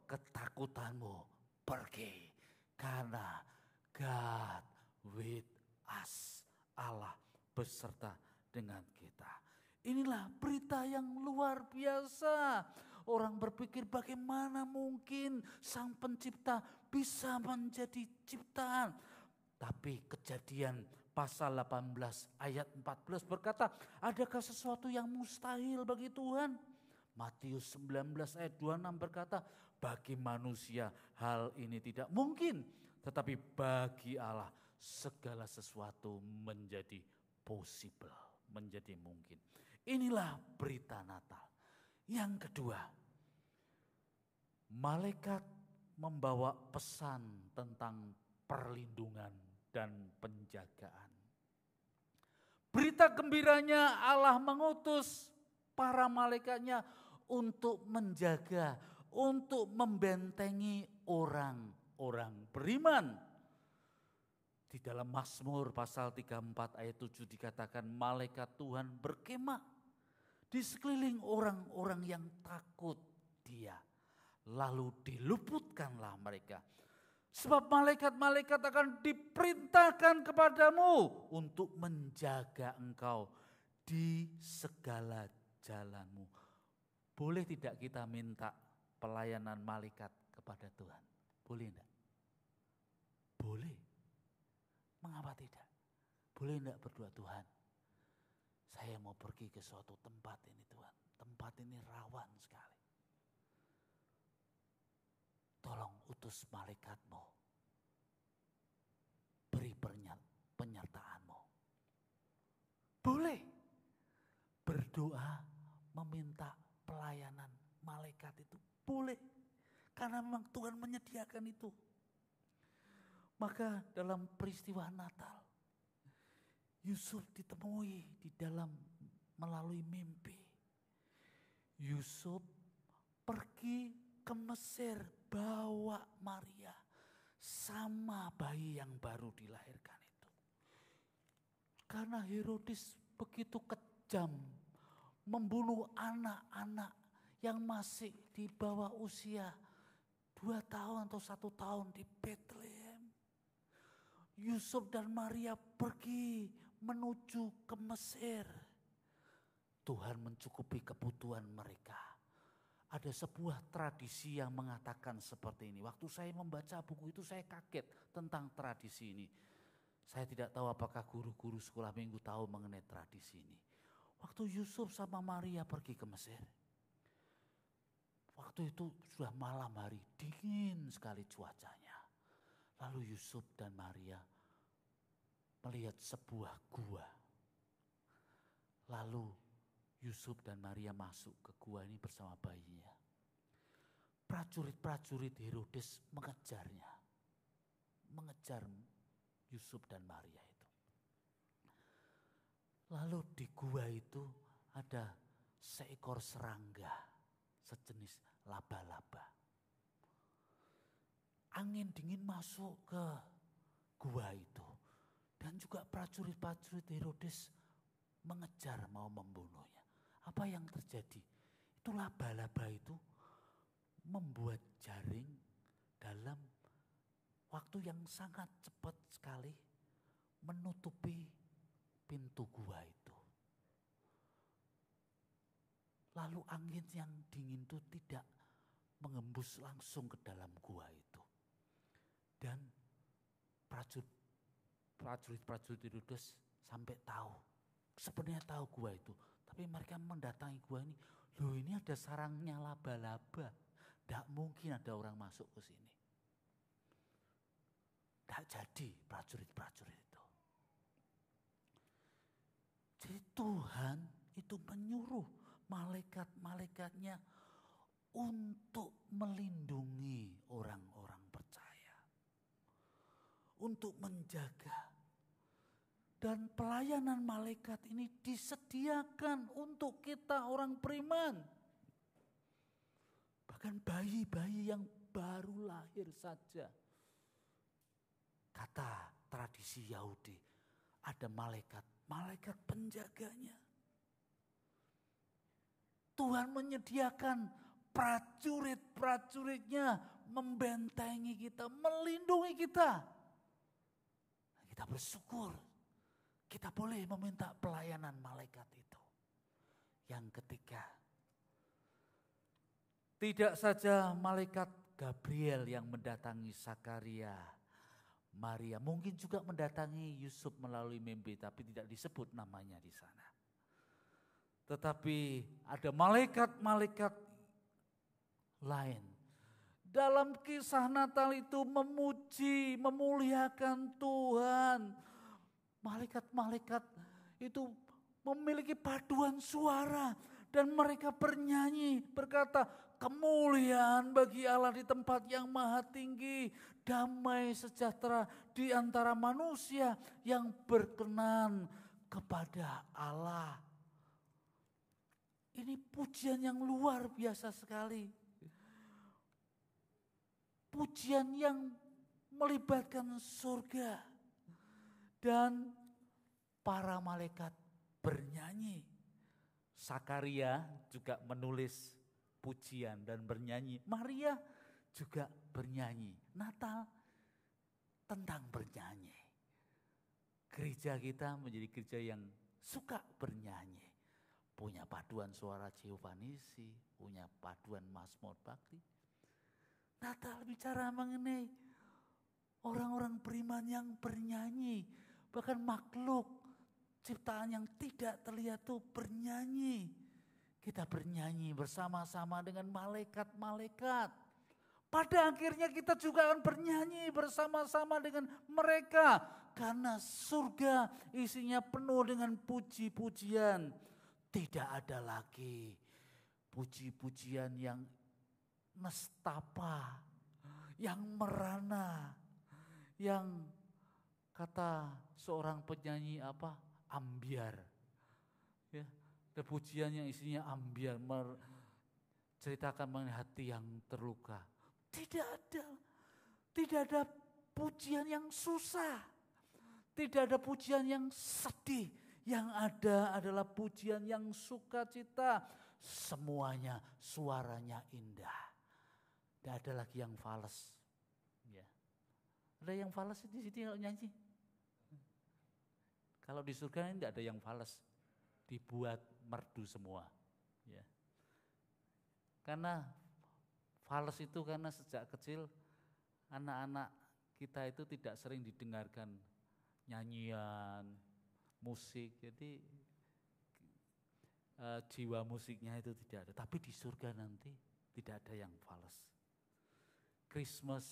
ketakutanmu pergi. Karena God with us, Allah beserta dengan kita. Inilah berita yang luar biasa. Orang berpikir bagaimana mungkin Sang Pencipta bisa menjadi ciptaan. Tapi Kejadian pasal 18 ayat 14 berkata, adakah sesuatu yang mustahil bagi Tuhan? Matius 19 ayat 26 berkata, bagi manusia hal ini tidak mungkin. Tetapi bagi Allah segala sesuatu menjadi possible, menjadi mungkin. Inilah berita Natal. Yang kedua, malaikat membawa pesan tentang perlindungan dan penjagaan. Berita gembiranya Allah mengutus para malaikatnya untuk menjaga, untuk membentengi orang-orang beriman. Di dalam Mazmur pasal 34 ayat 7 dikatakan malaikat Tuhan berkemah di sekeliling orang-orang yang takut Dia. Lalu diluputkanlah mereka. Sebab malaikat-malaikat akan diperintahkan kepadamu untuk menjaga engkau di segala jalanmu. Boleh tidak kita minta pelayanan malaikat kepada Tuhan? Boleh tidak? Boleh. Mengapa tidak? Boleh tidak berdoa, Tuhan, saya mau pergi ke suatu tempat ini Tuhan. Tempat ini rawan sekali. Tolong utus malaikatmu. Beri penyertaanmu. Boleh. Berdoa meminta pelayanan malaikat itu. Boleh. Karena memang Tuhan menyediakan itu. Maka dalam peristiwa Natal, Yusuf ditemui di dalam melalui mimpi. Yusuf pergi ke Mesir bawa Maria sama bayi yang baru dilahirkan itu. Karena Herodes begitu kejam membunuh anak-anak yang masih di bawah usia 2 tahun atau 1 tahun di Bethlehem. Yusuf dan Maria pergi menuju ke Mesir. Tuhan mencukupi kebutuhan mereka. Ada sebuah tradisi yang mengatakan seperti ini. Waktu saya membaca buku itu saya kaget tentang tradisi ini. Saya tidak tahu apakah guru-guru sekolah minggu tahu mengenai tradisi ini. Waktu Yusuf sama Maria pergi ke Mesir. Waktu itu sudah malam hari, dingin sekali cuacanya. Lalu Yusuf dan Maria melihat sebuah gua. Lalu Yusuf dan Maria masuk ke gua ini bersama bayinya. Prajurit-prajurit Herodes mengejarnya. Mengejar Yusuf dan Maria itu. Lalu di gua itu ada seekor serangga, sejenis laba-laba. Angin dingin masuk ke gua itu. Dan juga prajurit-prajurit Herodes mengejar mau membunuhnya. Apa yang terjadi? Itu laba-laba itu membuat jaring dalam waktu yang sangat cepat sekali menutupi pintu gua itu. Lalu angin yang dingin itu tidak mengembus langsung ke dalam gua itu. Dan prajurit-prajurit Herodes sampai tahu. Sebenarnya tahu gua itu. Tapi mereka mendatangi gua ini. Loh, ini ada sarangnya laba-laba. Tidak mungkin ada orang masuk ke sini. Tidak jadi prajurit-prajurit itu. Jadi Tuhan itu menyuruh malaikat-malaikatnya untuk melindungi orang-orang percaya. Untuk menjaga. Dan pelayanan malaikat ini disediakan untuk kita orang beriman. Bahkan bayi-bayi yang baru lahir saja. Kata tradisi Yahudi, ada malaikat penjaganya. Tuhan menyediakan prajurit-prajuritnya membentengi kita, melindungi kita. Kita bersyukur kita boleh meminta pelayanan malaikat itu. Yang ketiga, tidak saja malaikat Gabriel yang mendatangi Zakaria, Maria, mungkin juga mendatangi Yusuf melalui mimpi, tapi tidak disebut namanya di sana. Tetapi ada malaikat-malaikat lain. Dalam kisah Natal itu memuji, memuliakan Tuhan. Malaikat-malaikat itu memiliki paduan suara dan mereka bernyanyi berkata, kemuliaan bagi Allah di tempat yang maha tinggi, damai sejahtera di antara manusia yang berkenan kepada Allah. Ini pujian yang luar biasa sekali. Pujian yang melibatkan surga. Dan para malaikat bernyanyi. Zakaria juga menulis pujian dan bernyanyi. Maria juga bernyanyi. Natal tentang bernyanyi. Gereja kita menjadi gereja yang suka bernyanyi. Punya paduan suara Giovanisi, punya paduan Mazmur Bakti. Natal bicara mengenai orang-orang beriman yang bernyanyi. Bahkan makhluk ciptaan yang tidak terlihat itu bernyanyi. Kita bernyanyi bersama-sama dengan malaikat-malaikat. Pada akhirnya kita juga akan bernyanyi bersama-sama dengan mereka. Karena surga isinya penuh dengan puji-pujian. Tidak ada lagi puji-pujian yang nestapa, yang merana, yang kata seorang penyanyi ambiar. Ya, ada pujian yang isinya ambiar, ceritakan mengenai hati yang terluka. Tidak ada pujian yang susah, tidak ada pujian yang sedih. Yang ada adalah pujian yang sukacita. Semuanya suaranya indah. Tidak ada lagi yang fals. Ya. Ada yang fals di sini kalau nyanyi. Kalau di surga ini tidak ada yang fals. Dibuat merdu semua. Ya. Karena fals itu karena sejak kecil anak-anak kita itu tidak sering didengarkan nyanyian, musik. Jadi jiwa musiknya itu tidak ada. Tapi di surga nanti tidak ada yang fals. Christmas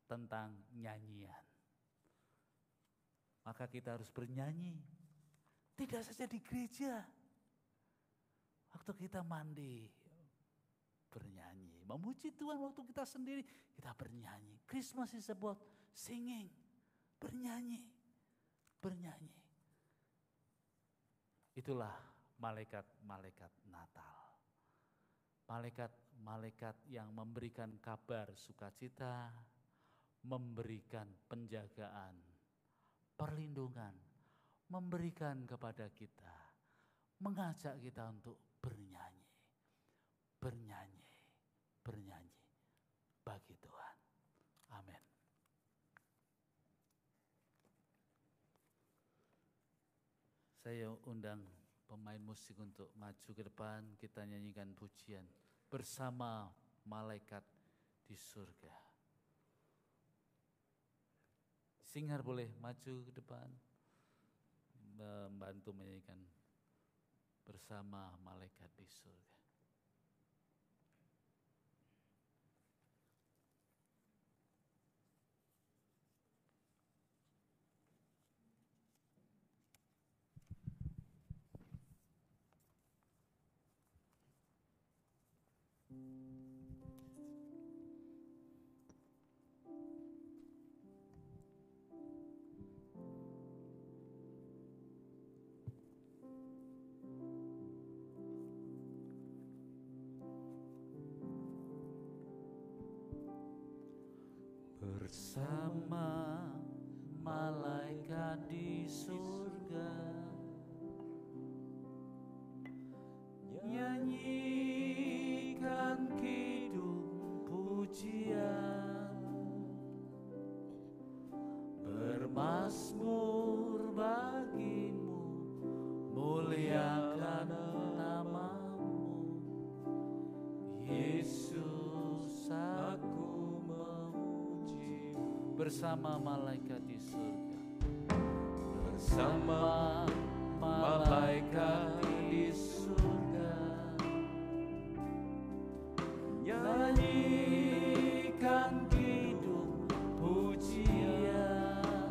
tentang nyanyian. Maka kita harus bernyanyi. Tidak saja di gereja. Waktu kita mandi, bernyanyi. Memuji Tuhan waktu kita sendiri, kita bernyanyi. Christmas is about singing. Bernyanyi. Bernyanyi. Itulah malaikat-malaikat Natal. Malaikat-malaikat yang memberikan kabar sukacita, memberikan penjagaan, perlindungan, memberikan kepada kita, mengajak kita untuk bernyanyi, bernyanyi, bernyanyi bagi Tuhan. Amin. Saya undang pemain musik untuk maju ke depan, kita nyanyikan pujian bersama malaikat di surga. Singar boleh maju ke depan, membantu menyanyikan bersama malaikat di surga. Nyanyikan kidung pujian, bermazmur bagimu, muliakan namamu. Yesus, aku memujimu. Bersama malaikat di surga, bersama malaikat di surga, nyanyikan kidung pujian,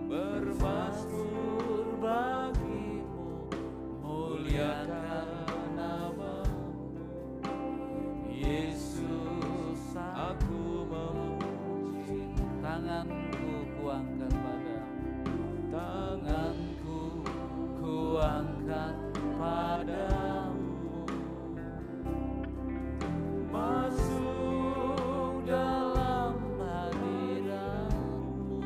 bermazmur bagimu, muliakan namamu. Yesus, aku memuji. Tanganku kuangkat padamu, tanganku kuangkat padamu. Masuk dalam hadiratmu,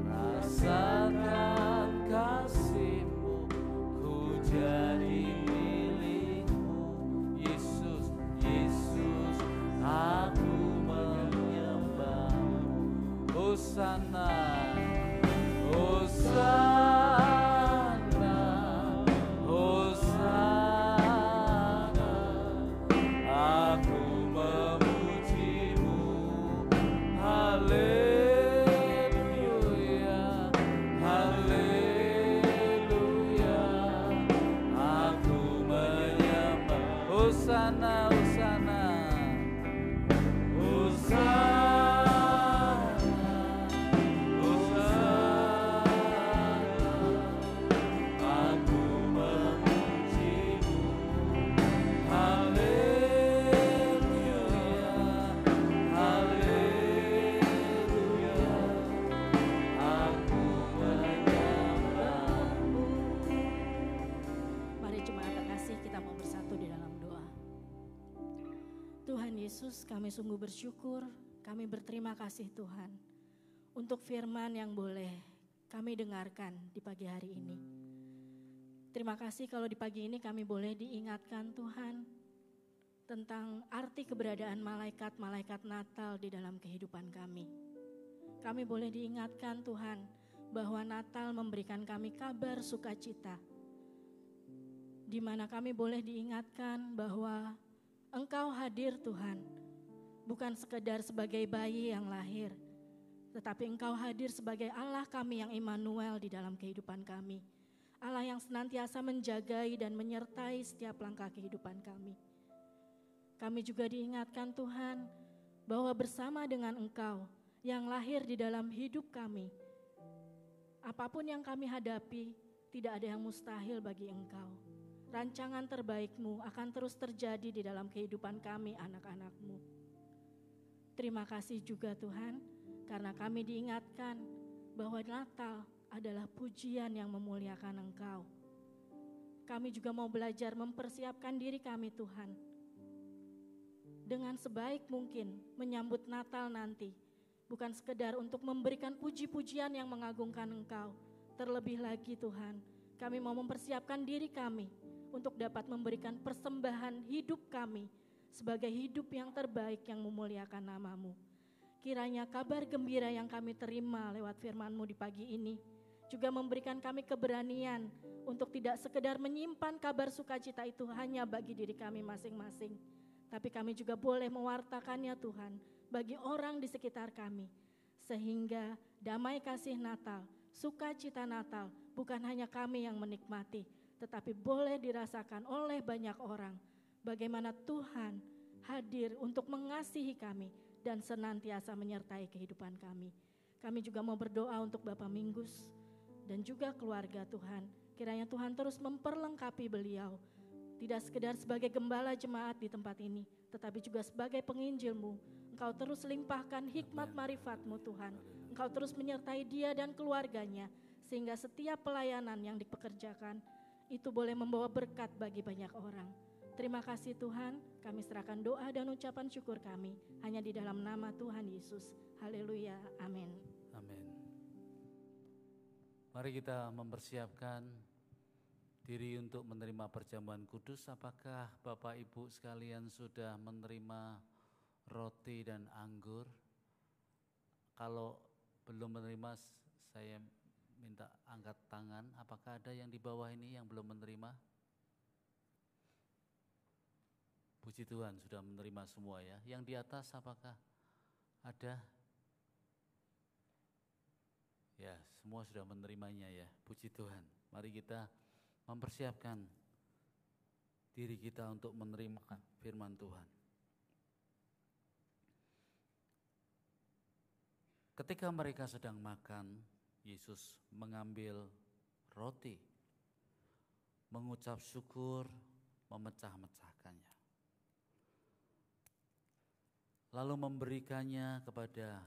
rasakan kasih-Mu, ku jadi milik-Mu. Yesus, Yesus, aku menyembah-Mu. Hosana, Hosana, Hosana, aku memuji-Mu. Haleluya, haleluya, aku menyembah. Hosana, Hosana, Hosana, aku memuji-Mu. Haleluya, haleluya, aku menyembah-Mu. Mari jemaat terkasih, kita mau bersatu di dalam doa. Tuhan Yesus, kami sungguh bersyukur, kami berterima kasih Tuhan untuk firman yang boleh kami dengarkan di pagi hari ini. Terima kasih kalau di pagi ini kami boleh diingatkan Tuhan tentang arti keberadaan malaikat-malaikat Natal di dalam kehidupan kami. Kami boleh diingatkan Tuhan bahwa Natal memberikan kami kabar sukacita, di mana kami boleh diingatkan bahwa Engkau hadir Tuhan, bukan sekedar sebagai bayi yang lahir, tetapi Engkau hadir sebagai Allah kami yang Immanuel di dalam kehidupan kami. Allah yang senantiasa menjagai dan menyertai setiap langkah kehidupan kami. Kami juga diingatkan Tuhan bahwa bersama dengan Engkau yang lahir di dalam hidup kami, apapun yang kami hadapi, tidak ada yang mustahil bagi Engkau. Rancangan terbaik-Mu akan terus terjadi di dalam kehidupan kami anak-anak-Mu. Terima kasih juga Tuhan, karena kami diingatkan bahwa Natal adalah pujian yang memuliakan Engkau. Kami juga mau belajar mempersiapkan diri kami Tuhan, dengan sebaik mungkin menyambut Natal nanti, bukan sekedar untuk memberikan puji-pujian yang mengagungkan Engkau. Terlebih lagi Tuhan, kami mau mempersiapkan diri kami untuk dapat memberikan persembahan hidup kami sebagai hidup yang terbaik yang memuliakan nama-Mu. Kiranya kabar gembira yang kami terima lewat firman-Mu di pagi ini juga memberikan kami keberanian untuk tidak sekedar menyimpan kabar sukacita itu hanya bagi diri kami masing-masing, tapi kami juga boleh mewartakannya Tuhan bagi orang di sekitar kami, sehingga damai kasih Natal, sukacita Natal bukan hanya kami yang menikmati, tetapi boleh dirasakan oleh banyak orang bagaimana Tuhan hadir untuk mengasihi kami dan senantiasa menyertai kehidupan kami. Kami juga mau berdoa untuk Bapak Minggus dan juga keluarga Tuhan. Kiranya Tuhan terus memperlengkapi beliau, tidak sekedar sebagai gembala jemaat di tempat ini, tetapi juga sebagai penginjil-Mu. Engkau terus limpahkan hikmat marifat-Mu Tuhan. Engkau terus menyertai dia dan keluarganya, sehingga setiap pelayanan yang dipekerjakan itu boleh membawa berkat bagi banyak orang. Terima kasih Tuhan, kami serahkan doa dan ucapan syukur kami hanya di dalam nama Tuhan Yesus. Haleluya, amin. Amin. Mari kita mempersiapkan diri untuk menerima perjamuan kudus. Apakah Bapak Ibu sekalian sudah menerima roti dan anggur? Kalau belum menerima, saya minta angkat tangan. Apakah ada yang di bawah ini yang belum menerima? Puji Tuhan sudah menerima semua ya. Yang di atas apakah ada? Ya, semua sudah menerimanya ya. Puji Tuhan. Mari kita mempersiapkan diri kita untuk menerima firman Tuhan. Ketika mereka sedang makan, Yesus mengambil roti, mengucap syukur, memecah-mecahkannya. Lalu memberikannya kepada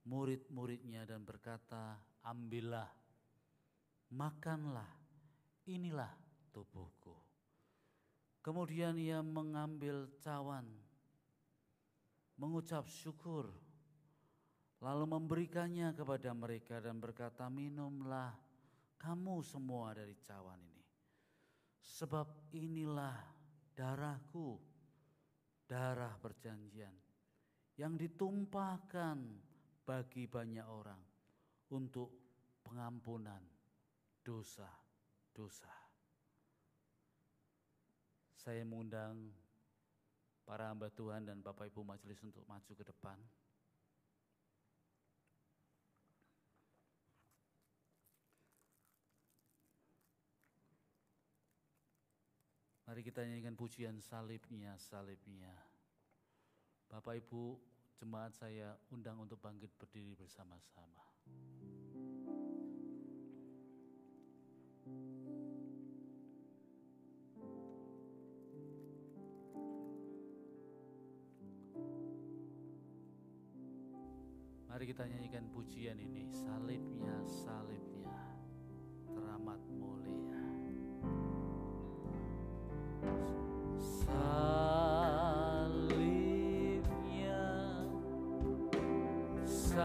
murid-muridnya dan berkata, ambillah, makanlah, inilah tubuhku. Kemudian ia mengambil cawan, mengucap syukur, lalu memberikannya kepada mereka dan berkata, minumlah kamu semua dari cawan ini. Sebab inilah darahku, darah perjanjian, yang ditumpahkan bagi banyak orang untuk pengampunan dosa-dosa. Saya mengundang para hamba Tuhan dan Bapak Ibu majelis untuk maju ke depan. Mari kita nyanyikan pujian salibnya, salibnya. Bapak Ibu jemaat saya undang untuk bangkit berdiri bersama-sama. Mari kita nyanyikan pujian ini, salibnya, salibnya, teramat mulia. Salibnya, salibnya,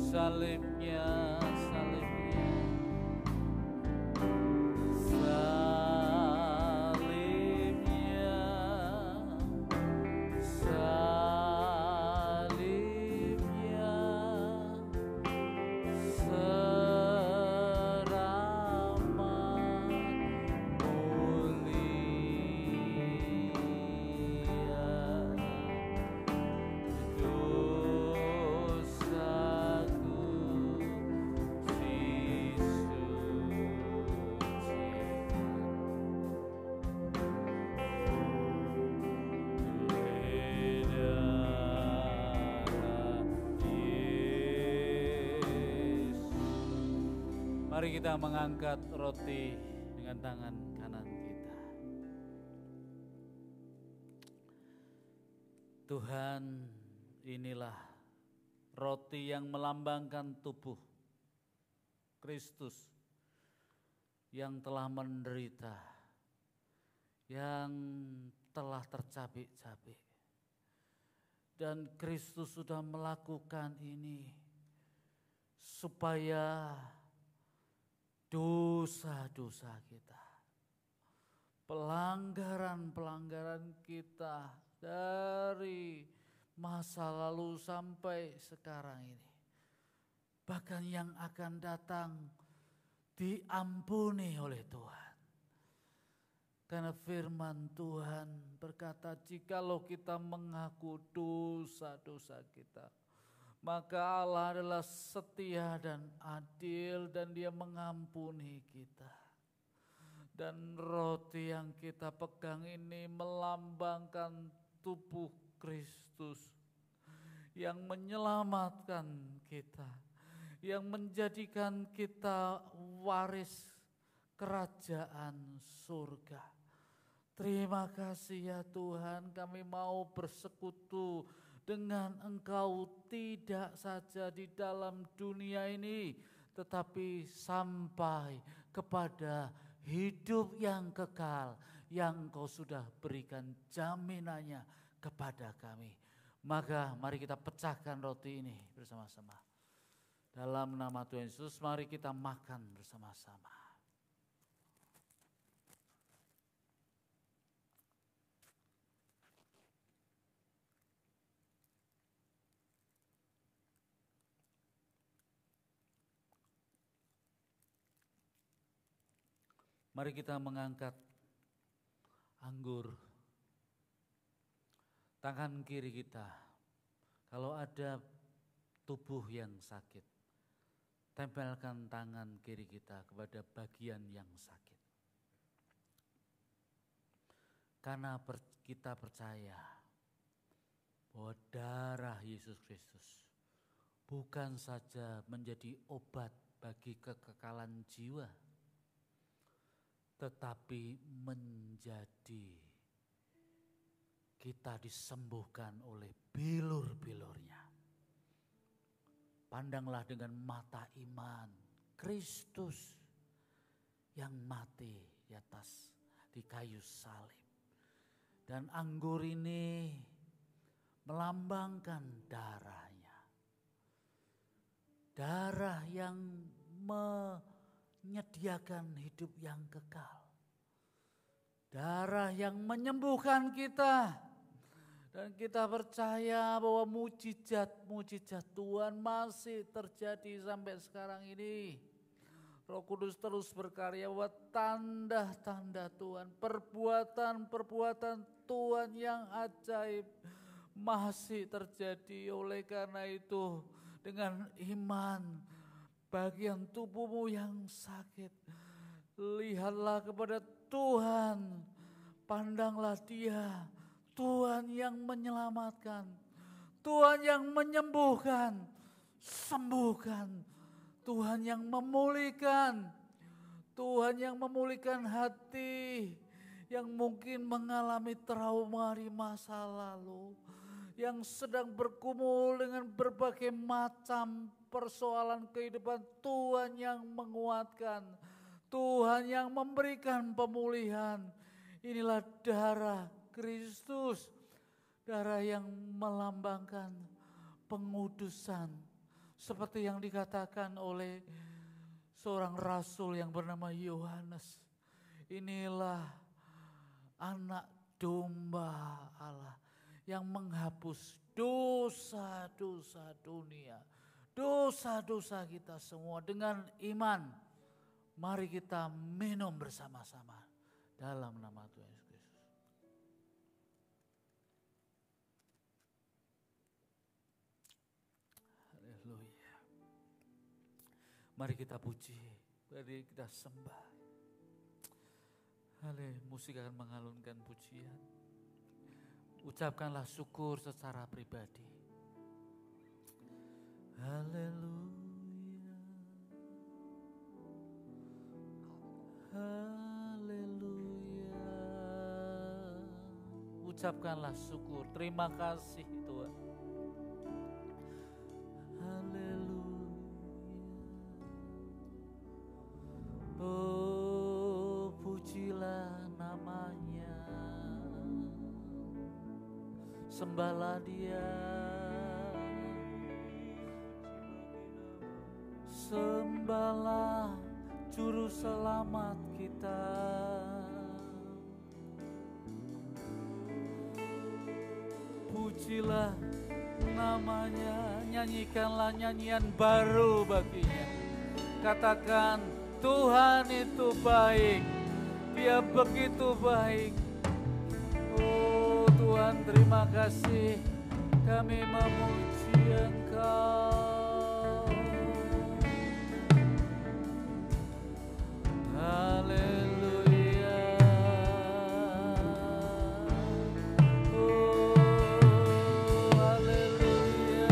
salibnya, salibnya, teramat Mari kita mengangkat roti dengan tangan kanan kita. Tuhan, inilah roti yang melambangkan tubuh Kristus yang telah menderita, yang telah tercabik-cabik. Dan Kristus sudah melakukan ini supaya dosa-dosa kita, pelanggaran-pelanggaran kita dari masa lalu sampai sekarang ini, bahkan yang akan datang, diampuni oleh Tuhan. Karena firman Tuhan berkata, jikalau kita mengaku dosa-dosa kita, maka Allah adalah setia dan adil dan Dia mengampuni kita. Dan roti yang kita pegang ini melambangkan tubuh Kristus yang menyelamatkan kita, yang menjadikan kita waris kerajaan surga. Terima kasih ya Tuhan, kami mau bersekutu dengan Engkau tidak saja di dalam dunia ini, tetapi sampai kepada hidup yang kekal yang Engkau sudah berikan jaminannya kepada kami. Maka mari kita pecahkan roti ini bersama-sama. Dalam nama Tuhan Yesus, mari kita makan bersama-sama. Mari kita mengangkat anggur. Tangan kiri kita, kalau ada tubuh yang sakit, tempelkan tangan kiri kita kepada bagian yang sakit. Karena kita percaya bahwa darah Yesus Kristus bukan saja menjadi obat bagi kekekalan jiwa, tetapi menjadi kita disembuhkan oleh bilur-bilurnya. Pandanglah dengan mata iman Kristus yang mati di atas di kayu salib. Dan anggur ini melambangkan darahnya. Darah yang menyediakan hidup yang kekal. Darah yang menyembuhkan kita. Dan kita percaya bahwa mujizat-mujizat Tuhan masih terjadi sampai sekarang ini. Roh Kudus terus berkarya bahwa tanda-tanda Tuhan, perbuatan-perbuatan Tuhan yang ajaib masih terjadi. Oleh karena itu, dengan iman bagian tubuhmu yang sakit, lihatlah kepada Tuhan, pandanglah Dia, Tuhan yang menyelamatkan, Tuhan yang menyembuhkan, sembuhkan, Tuhan yang memulihkan, Tuhan yang memulihkan hati yang mungkin mengalami trauma di masa lalu, yang sedang bergumul dengan berbagai macam persoalan kehidupan. Tuhan yang menguatkan, Tuhan yang memberikan pemulihan. Inilah darah Kristus, darah yang melambangkan pengudusan. Seperti yang dikatakan oleh seorang rasul yang bernama Yohanes. Inilah anak domba Allah yang menghapus dosa-dosa dunia, dosa-dosa kita semua. Dengan iman, mari kita minum bersama-sama dalam nama Tuhan Yesus Kristus. Haleluya. Mari kita puji, mari kita sembah. Haleluya, musik akan mengalunkan pujian. Ucapkanlah syukur secara pribadi. Haleluya. Haleluya. Ucapkanlah syukur. Terima kasih Tuhan. Haleluya. Oh, pujilah namanya. Sembahlah Dia. Sembahlah Juru Selamat kita. Pujilah namanya, nyanyikanlah nyanyian baru baginya. Katakan, Tuhan itu baik, Dia begitu baik. Oh Tuhan, terima kasih, kami memuji Engkau. Haleluya. Oh, haleluya.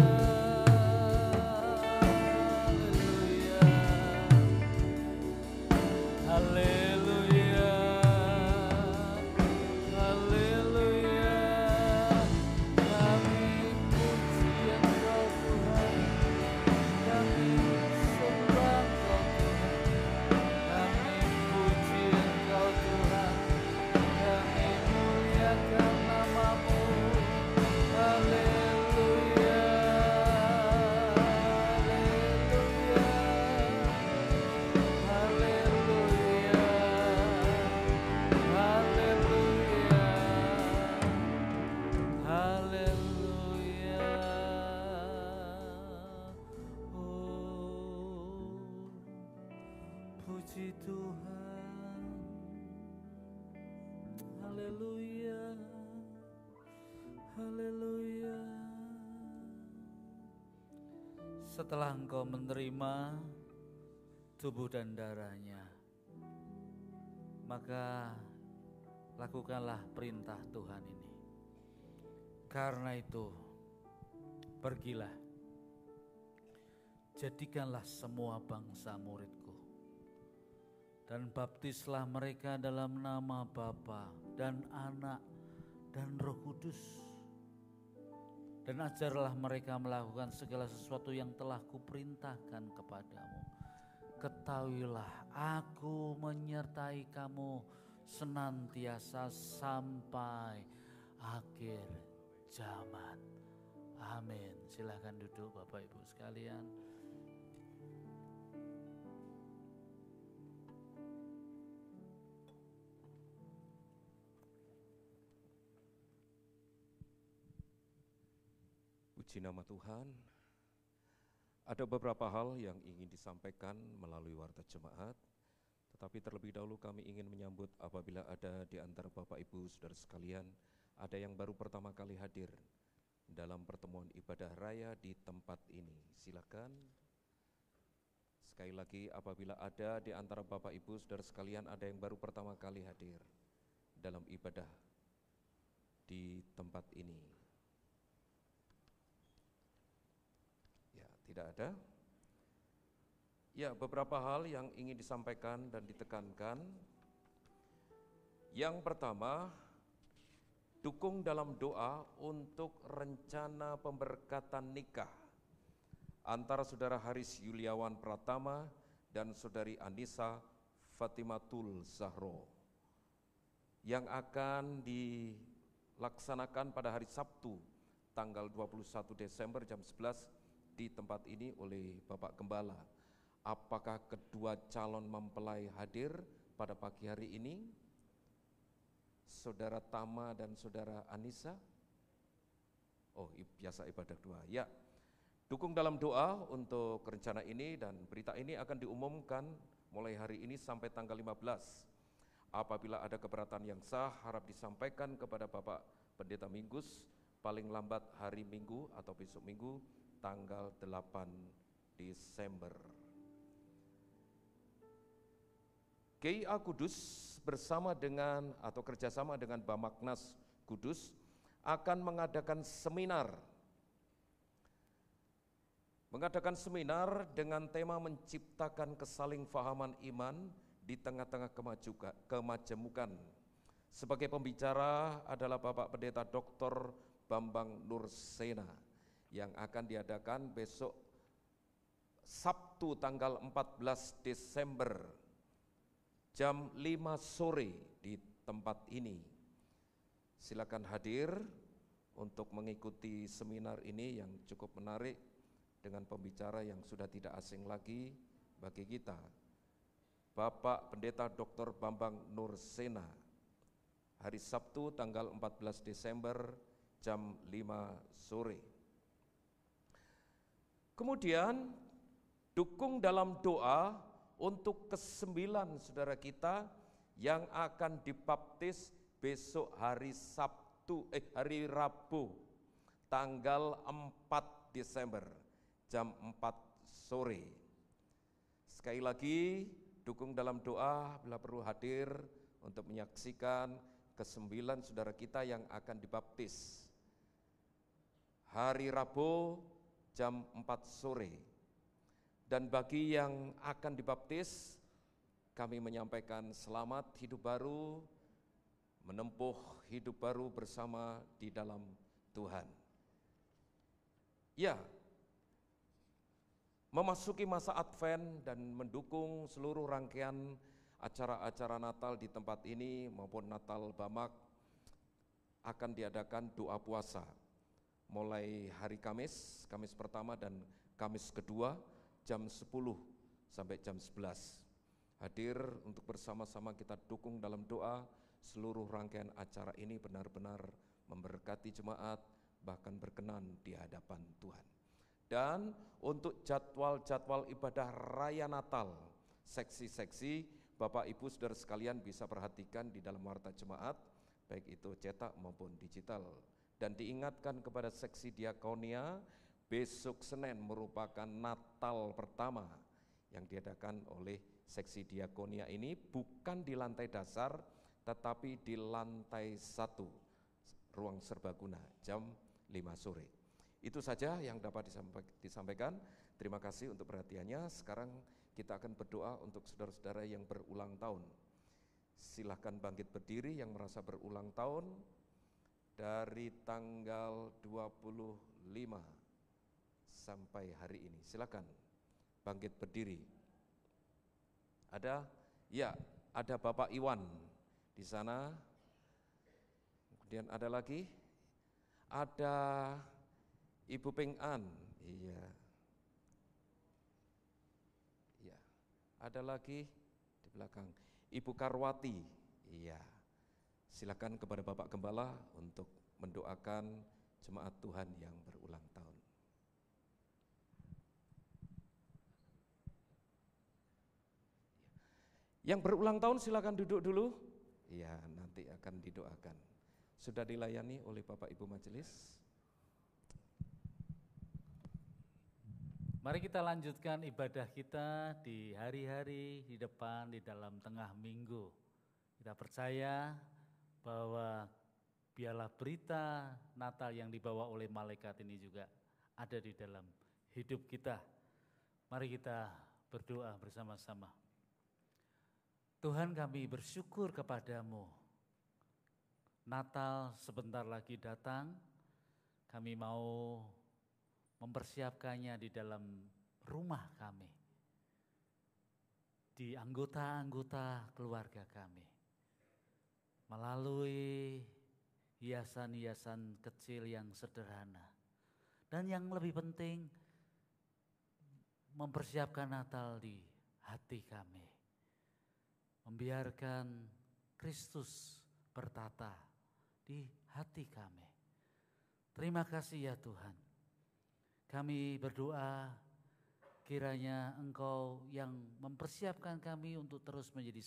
Puji Tuhan. Haleluya. Haleluya. Setelah engkau menerima tubuh dan darahnya, maka lakukanlah perintah Tuhan ini. Karena itu, pergilah, jadikanlah semua bangsa muridku, dan baptislah mereka dalam nama Bapa dan Anak dan Roh Kudus, dan ajarlah mereka melakukan segala sesuatu yang telah kuperintahkan kepadamu. Ketahuilah, aku menyertai kamu senantiasa sampai akhir zaman. Amin. Silakan duduk Bapak Ibu sekalian. Puji nama Tuhan. Ada beberapa hal yang ingin disampaikan melalui warta jemaat, tetapi terlebih dahulu kami ingin menyambut apabila ada di antara Bapak Ibu Saudara sekalian, ada yang baru pertama kali hadir dalam pertemuan ibadah raya di tempat ini. Silakan. Sekali lagi, apabila ada di antara Bapak Ibu Saudara sekalian, ada yang baru pertama kali hadir dalam ibadah di tempat ini. Tidak ada. Ya, beberapa hal yang ingin disampaikan dan ditekankan. Yang pertama, dukung dalam doa untuk rencana pemberkatan nikah antara Saudara Haris Yuliawan Pratama dan Saudari Anissa Fatimatul Zahro yang akan dilaksanakan pada hari Sabtu tanggal 21 Desember jam 11 di tempat ini oleh Bapak Gembala. Apakah kedua calon mempelai hadir pada pagi hari ini? Saudara Tama dan Saudara Anissa? Oh, biasa ibadah doa. Ya, dukung dalam doa untuk rencana ini, dan berita ini akan diumumkan mulai hari ini sampai tanggal 15. Apabila ada keberatan yang sah, harap disampaikan kepada Bapak Pendeta Minggus paling lambat hari Minggu atau besok Minggu tanggal 8 Desember. GIA Kudus bersama dengan atau kerjasama dengan Bamaknas Kudus akan mengadakan seminar dengan tema menciptakan kesalingfahaman iman di tengah-tengah kemajemukan. Sebagai pembicara adalah Bapak Pendeta Dr. Bambang Nursena yang akan diadakan besok Sabtu tanggal 14 Desember jam 5 sore di tempat ini. Silakan hadir untuk mengikuti seminar ini yang cukup menarik dengan pembicara yang sudah tidak asing lagi bagi kita, Bapak Pendeta Dr. Bambang Nursena, hari Sabtu tanggal 14 Desember jam 5 sore. Kemudian dukung dalam doa untuk ke-9 saudara kita yang akan dibaptis besok hari Rabu tanggal 4 Desember jam 4 sore. Sekali lagi dukung dalam doa bila perlu hadir untuk menyaksikan ke-9 saudara kita yang akan dibaptis hari Rabu jam 4 sore. Dan bagi yang akan dibaptis, kami menyampaikan selamat hidup baru, menempuh hidup baru bersama di dalam Tuhan. Ya, memasuki masa Advent dan mendukung seluruh rangkaian acara-acara Natal di tempat ini maupun Natal Bamak akan diadakan doa puasa. Mulai hari Kamis pertama dan Kamis kedua jam 10 sampai jam 11. Hadir untuk bersama-sama kita dukung dalam doa seluruh rangkaian acara ini benar-benar memberkati jemaat bahkan berkenan di hadapan Tuhan. Dan untuk jadwal-jadwal ibadah raya Natal seksi-seksi. Bapak Ibu Saudara sekalian bisa perhatikan di dalam warta jemaat, baik itu cetak maupun digital. Dan diingatkan kepada seksi diakonia, besok Senin merupakan Natal pertama yang diadakan oleh seksi diakonia ini, bukan di lantai dasar tetapi di lantai 1 ruang serbaguna jam 5 sore. Itu saja yang dapat disampaikan. Terima kasih untuk perhatiannya. Sekarang kita akan berdoa untuk saudara-saudara yang berulang tahun. Silahkan bangkit berdiri yang merasa berulang tahun dari tanggal 25 sampai hari ini. Silakan bangkit berdiri. Ada? Ya, ada Bapak Iwan di sana. Kemudian ada lagi? Ada Ibu Peng An. Iya. Iya. Ada lagi di belakang Ibu Karwati. Iya. Silakan kepada Bapak Gembala untuk mendoakan jemaat Tuhan yang berulang tahun. Yang berulang tahun silakan duduk dulu. Iya, nanti akan didoakan. Sudah dilayani oleh Bapak Ibu Majelis. Mari kita lanjutkan ibadah kita di hari-hari di depan, di dalam tengah minggu. Kita percaya bahwa biarlah berita Natal yang dibawa oleh malaikat ini juga ada di dalam hidup kita. Mari kita berdoa bersama-sama. Tuhan, kami bersyukur kepadamu. Natal sebentar lagi datang, kami mau mempersiapkannya di dalam rumah kami, di anggota-anggota keluarga kami, melalui hiasan-hiasan kecil yang sederhana. Dan yang lebih penting, mempersiapkan Natal di hati kami. Membiarkan Kristus bertata di hati kami. Terima kasih ya Tuhan. Kami berdoa kiranya Engkau yang mempersiapkan kami untuk terus menjadi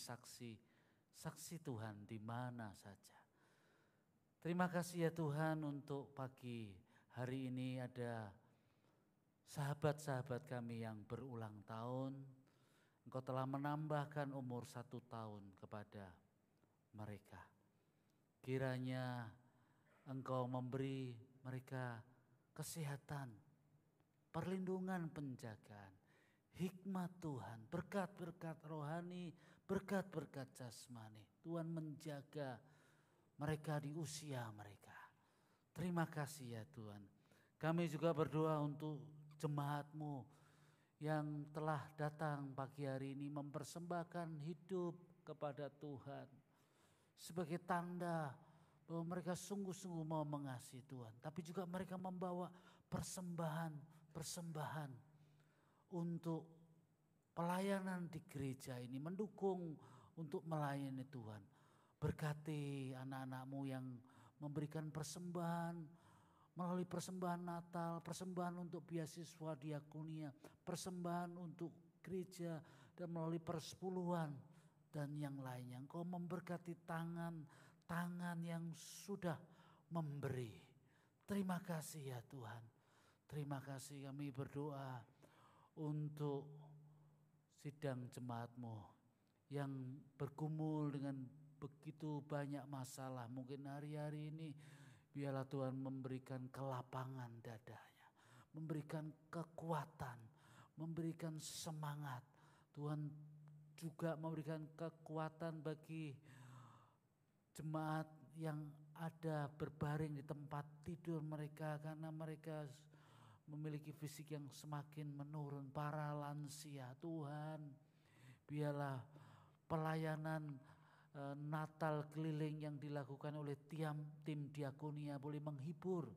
saksi Tuhan di mana saja. Terima kasih ya Tuhan untuk pagi hari ini ada sahabat-sahabat kami yang berulang tahun. Engkau telah menambahkan umur 1 tahun kepada mereka. Kiranya Engkau memberi mereka kesehatan, perlindungan, penjagaan, hikmat Tuhan, berkat-berkat rohani, berkat-berkat jasmani. Tuhan menjaga mereka di usia mereka. Terima kasih ya Tuhan. Kami juga berdoa untuk jemaat-Mu yang telah datang pagi hari ini mempersembahkan hidup kepada Tuhan sebagai tanda bahwa mereka sungguh-sungguh mau mengasihi Tuhan. Tapi juga mereka membawa persembahan untuk pelayanan di gereja ini, mendukung untuk melayani Tuhan. Berkati anak-anak-Mu yang memberikan persembahan, melalui persembahan Natal, persembahan untuk beasiswa diakonia, persembahan untuk gereja, dan melalui persepuluhan dan yang lainnya. Engkau memberkati tangan yang sudah memberi. Terima kasih ya Tuhan. Terima kasih, kami berdoa untuk sidang jemaat-Mu yang bergumul dengan begitu banyak masalah. Mungkin hari-hari ini biarlah Tuhan memberikan kelapangan dadanya, memberikan kekuatan, memberikan semangat. Tuhan juga memberikan kekuatan bagi jemaat yang ada berbaring di tempat tidur mereka karena mereka memiliki fisik yang semakin menurun. Para lansia, Tuhan, biarlah pelayanan Natal keliling yang dilakukan oleh tim diakonia boleh menghibur,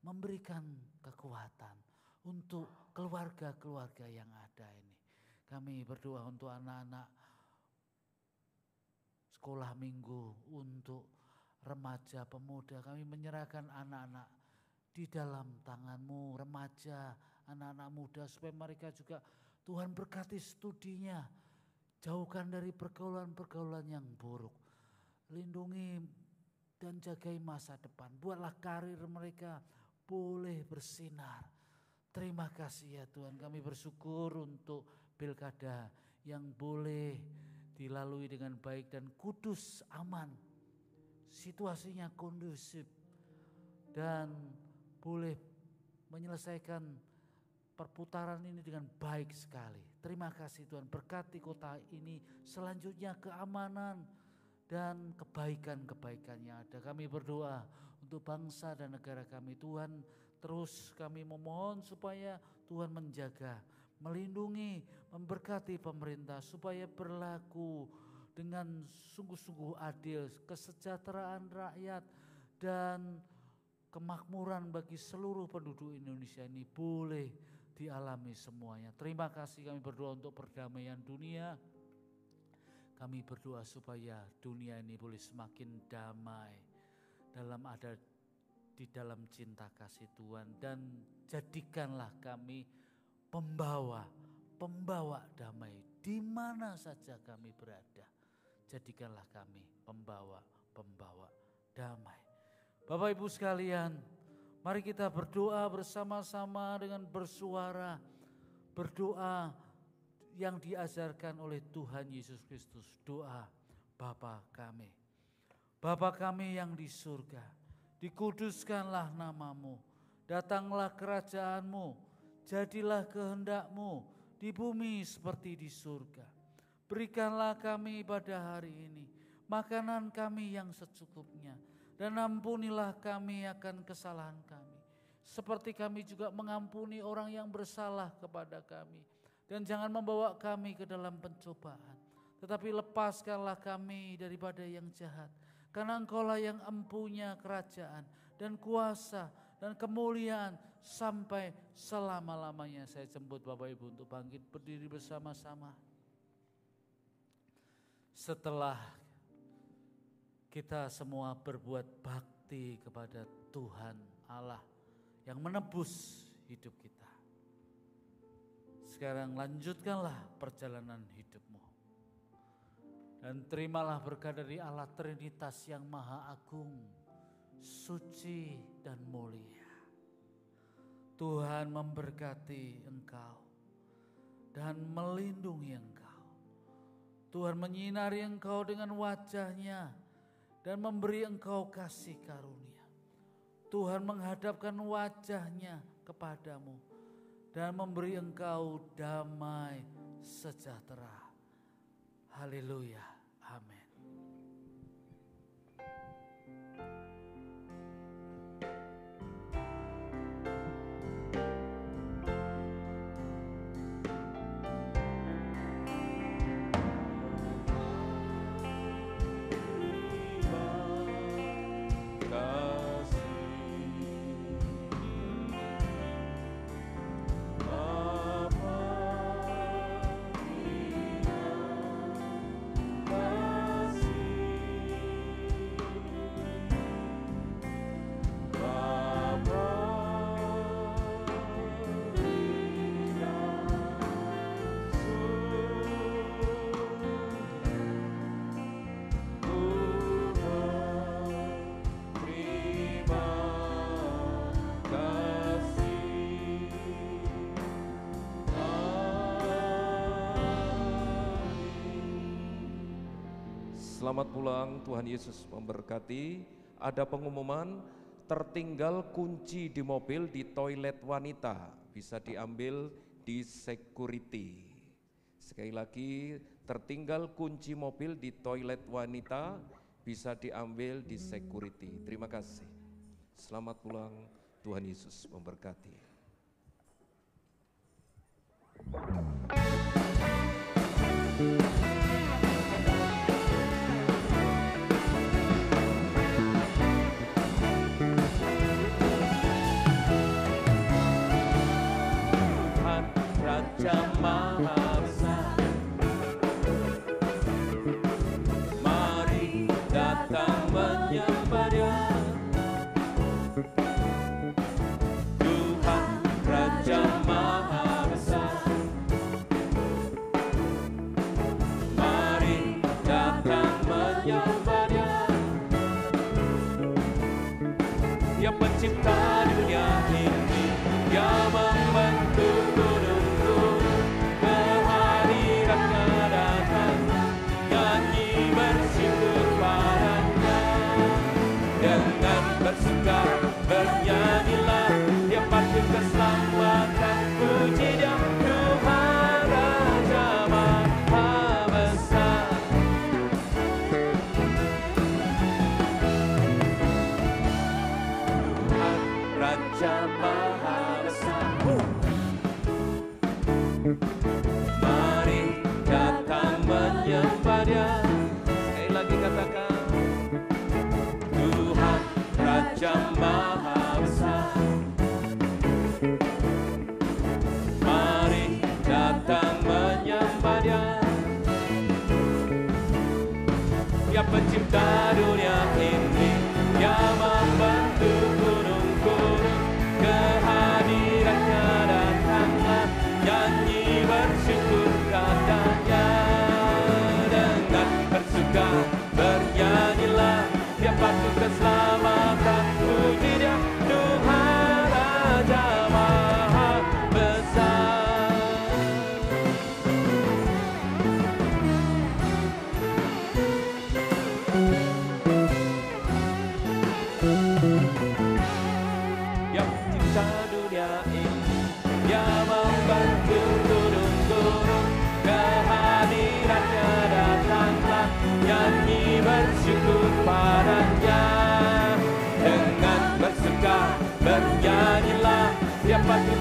memberikan kekuatan untuk keluarga-keluarga yang ada ini. Kami berdoa untuk anak-anak sekolah minggu, untuk remaja, pemuda. Kami menyerahkan anak-anak di dalam tangan-Mu, remaja, anak-anak muda, supaya mereka juga Tuhan berkati studinya, Jauhkan dari pergaulan-pergaulan yang buruk. Lindungi dan jagai masa depan. Buatlah karir mereka boleh bersinar. Terima kasih ya Tuhan, kami bersyukur untuk pilkada yang boleh dilalui dengan baik dan kudus, aman. Situasinya kondusif dan boleh menyelesaikan perputaran ini dengan baik sekali. Terima kasih Tuhan, berkati kota ini selanjutnya keamanan dan kebaikan-kebaikannya ada. Kami berdoa untuk bangsa dan negara kami Tuhan, terus kami memohon supaya Tuhan menjaga, melindungi, memberkati pemerintah supaya berlaku dengan sungguh-sungguh adil, kesejahteraan rakyat dan kemakmuran bagi seluruh penduduk Indonesia ini boleh dialami semuanya. Terima kasih, kami berdoa untuk perdamaian dunia. Kami berdoa supaya dunia ini boleh semakin damai di dalam cinta kasih Tuhan, dan jadikanlah kami pembawa damai di mana saja kami berada. Jadikanlah kami pembawa damai. Bapak Ibu sekalian, mari kita berdoa bersama-sama dengan bersuara, berdoa yang diajarkan oleh Tuhan Yesus Kristus. Doa Bapa kami. Bapa kami yang di surga, dikuduskanlah namamu, datanglah kerajaanmu, jadilah kehendak-mu di bumi seperti di surga. Berikanlah kami pada hari ini makanan kami yang secukupnya, dan ampunilah kami akan kesalahan kami, seperti kami juga mengampuni orang yang bersalah kepada kami. Dan jangan membawa kami ke dalam pencobaan, tetapi lepaskanlah kami daripada yang jahat. Karena Engkaulah yang empunya kerajaan dan kuasa dan kemuliaan sampai selama-lamanya. Saya jemput Bapak Ibu untuk bangkit berdiri bersama-sama. Setelah kita semua berbuat bakti kepada Tuhan Allah yang menebus hidup kita, sekarang lanjutkanlah perjalanan hidupmu. Dan terimalah berkat dari Allah Trinitas yang Maha Agung, suci dan mulia. Tuhan memberkati engkau dan melindungi engkau. Tuhan menyinari engkau dengan wajah-Nya dan memberi engkau kasih karunia. Tuhan menghadapkan wajah-Nya kepadamu dan memberi engkau damai sejahtera. Haleluya. Amin. Selamat pulang, Tuhan Yesus memberkati. Ada pengumuman, tertinggal kunci di mobil di toilet wanita, bisa diambil di security. Sekali lagi, tertinggal kunci mobil di toilet wanita, bisa diambil di security. Terima kasih. Selamat pulang, Tuhan Yesus memberkati. Raja Maha Besar, mari datang menyembah Dia. Tuhan Raja Maha Besar, Raja Maha Besar. Mari datang menyembah Dia. Sekali lagi katakan, Tuhan Raja Maha Besar. Mari datang menyembah Dia. Dia pencipta dunia ini, Dia membentuk gunung-gunung, kehadirannya datanglah, nyanyi bersyukur katanya. Dengan bersuka bernyanyilah, Dia patut keselamatan, puji Dia, Tuhan Raja Maha Besar. Dia mencipta dunia ini, Dia membentuk gunung-gunung, kehadirannya datanglah, nyanyi bersyukur padanya. Dengan bersuka bernyanyilah, Dia patut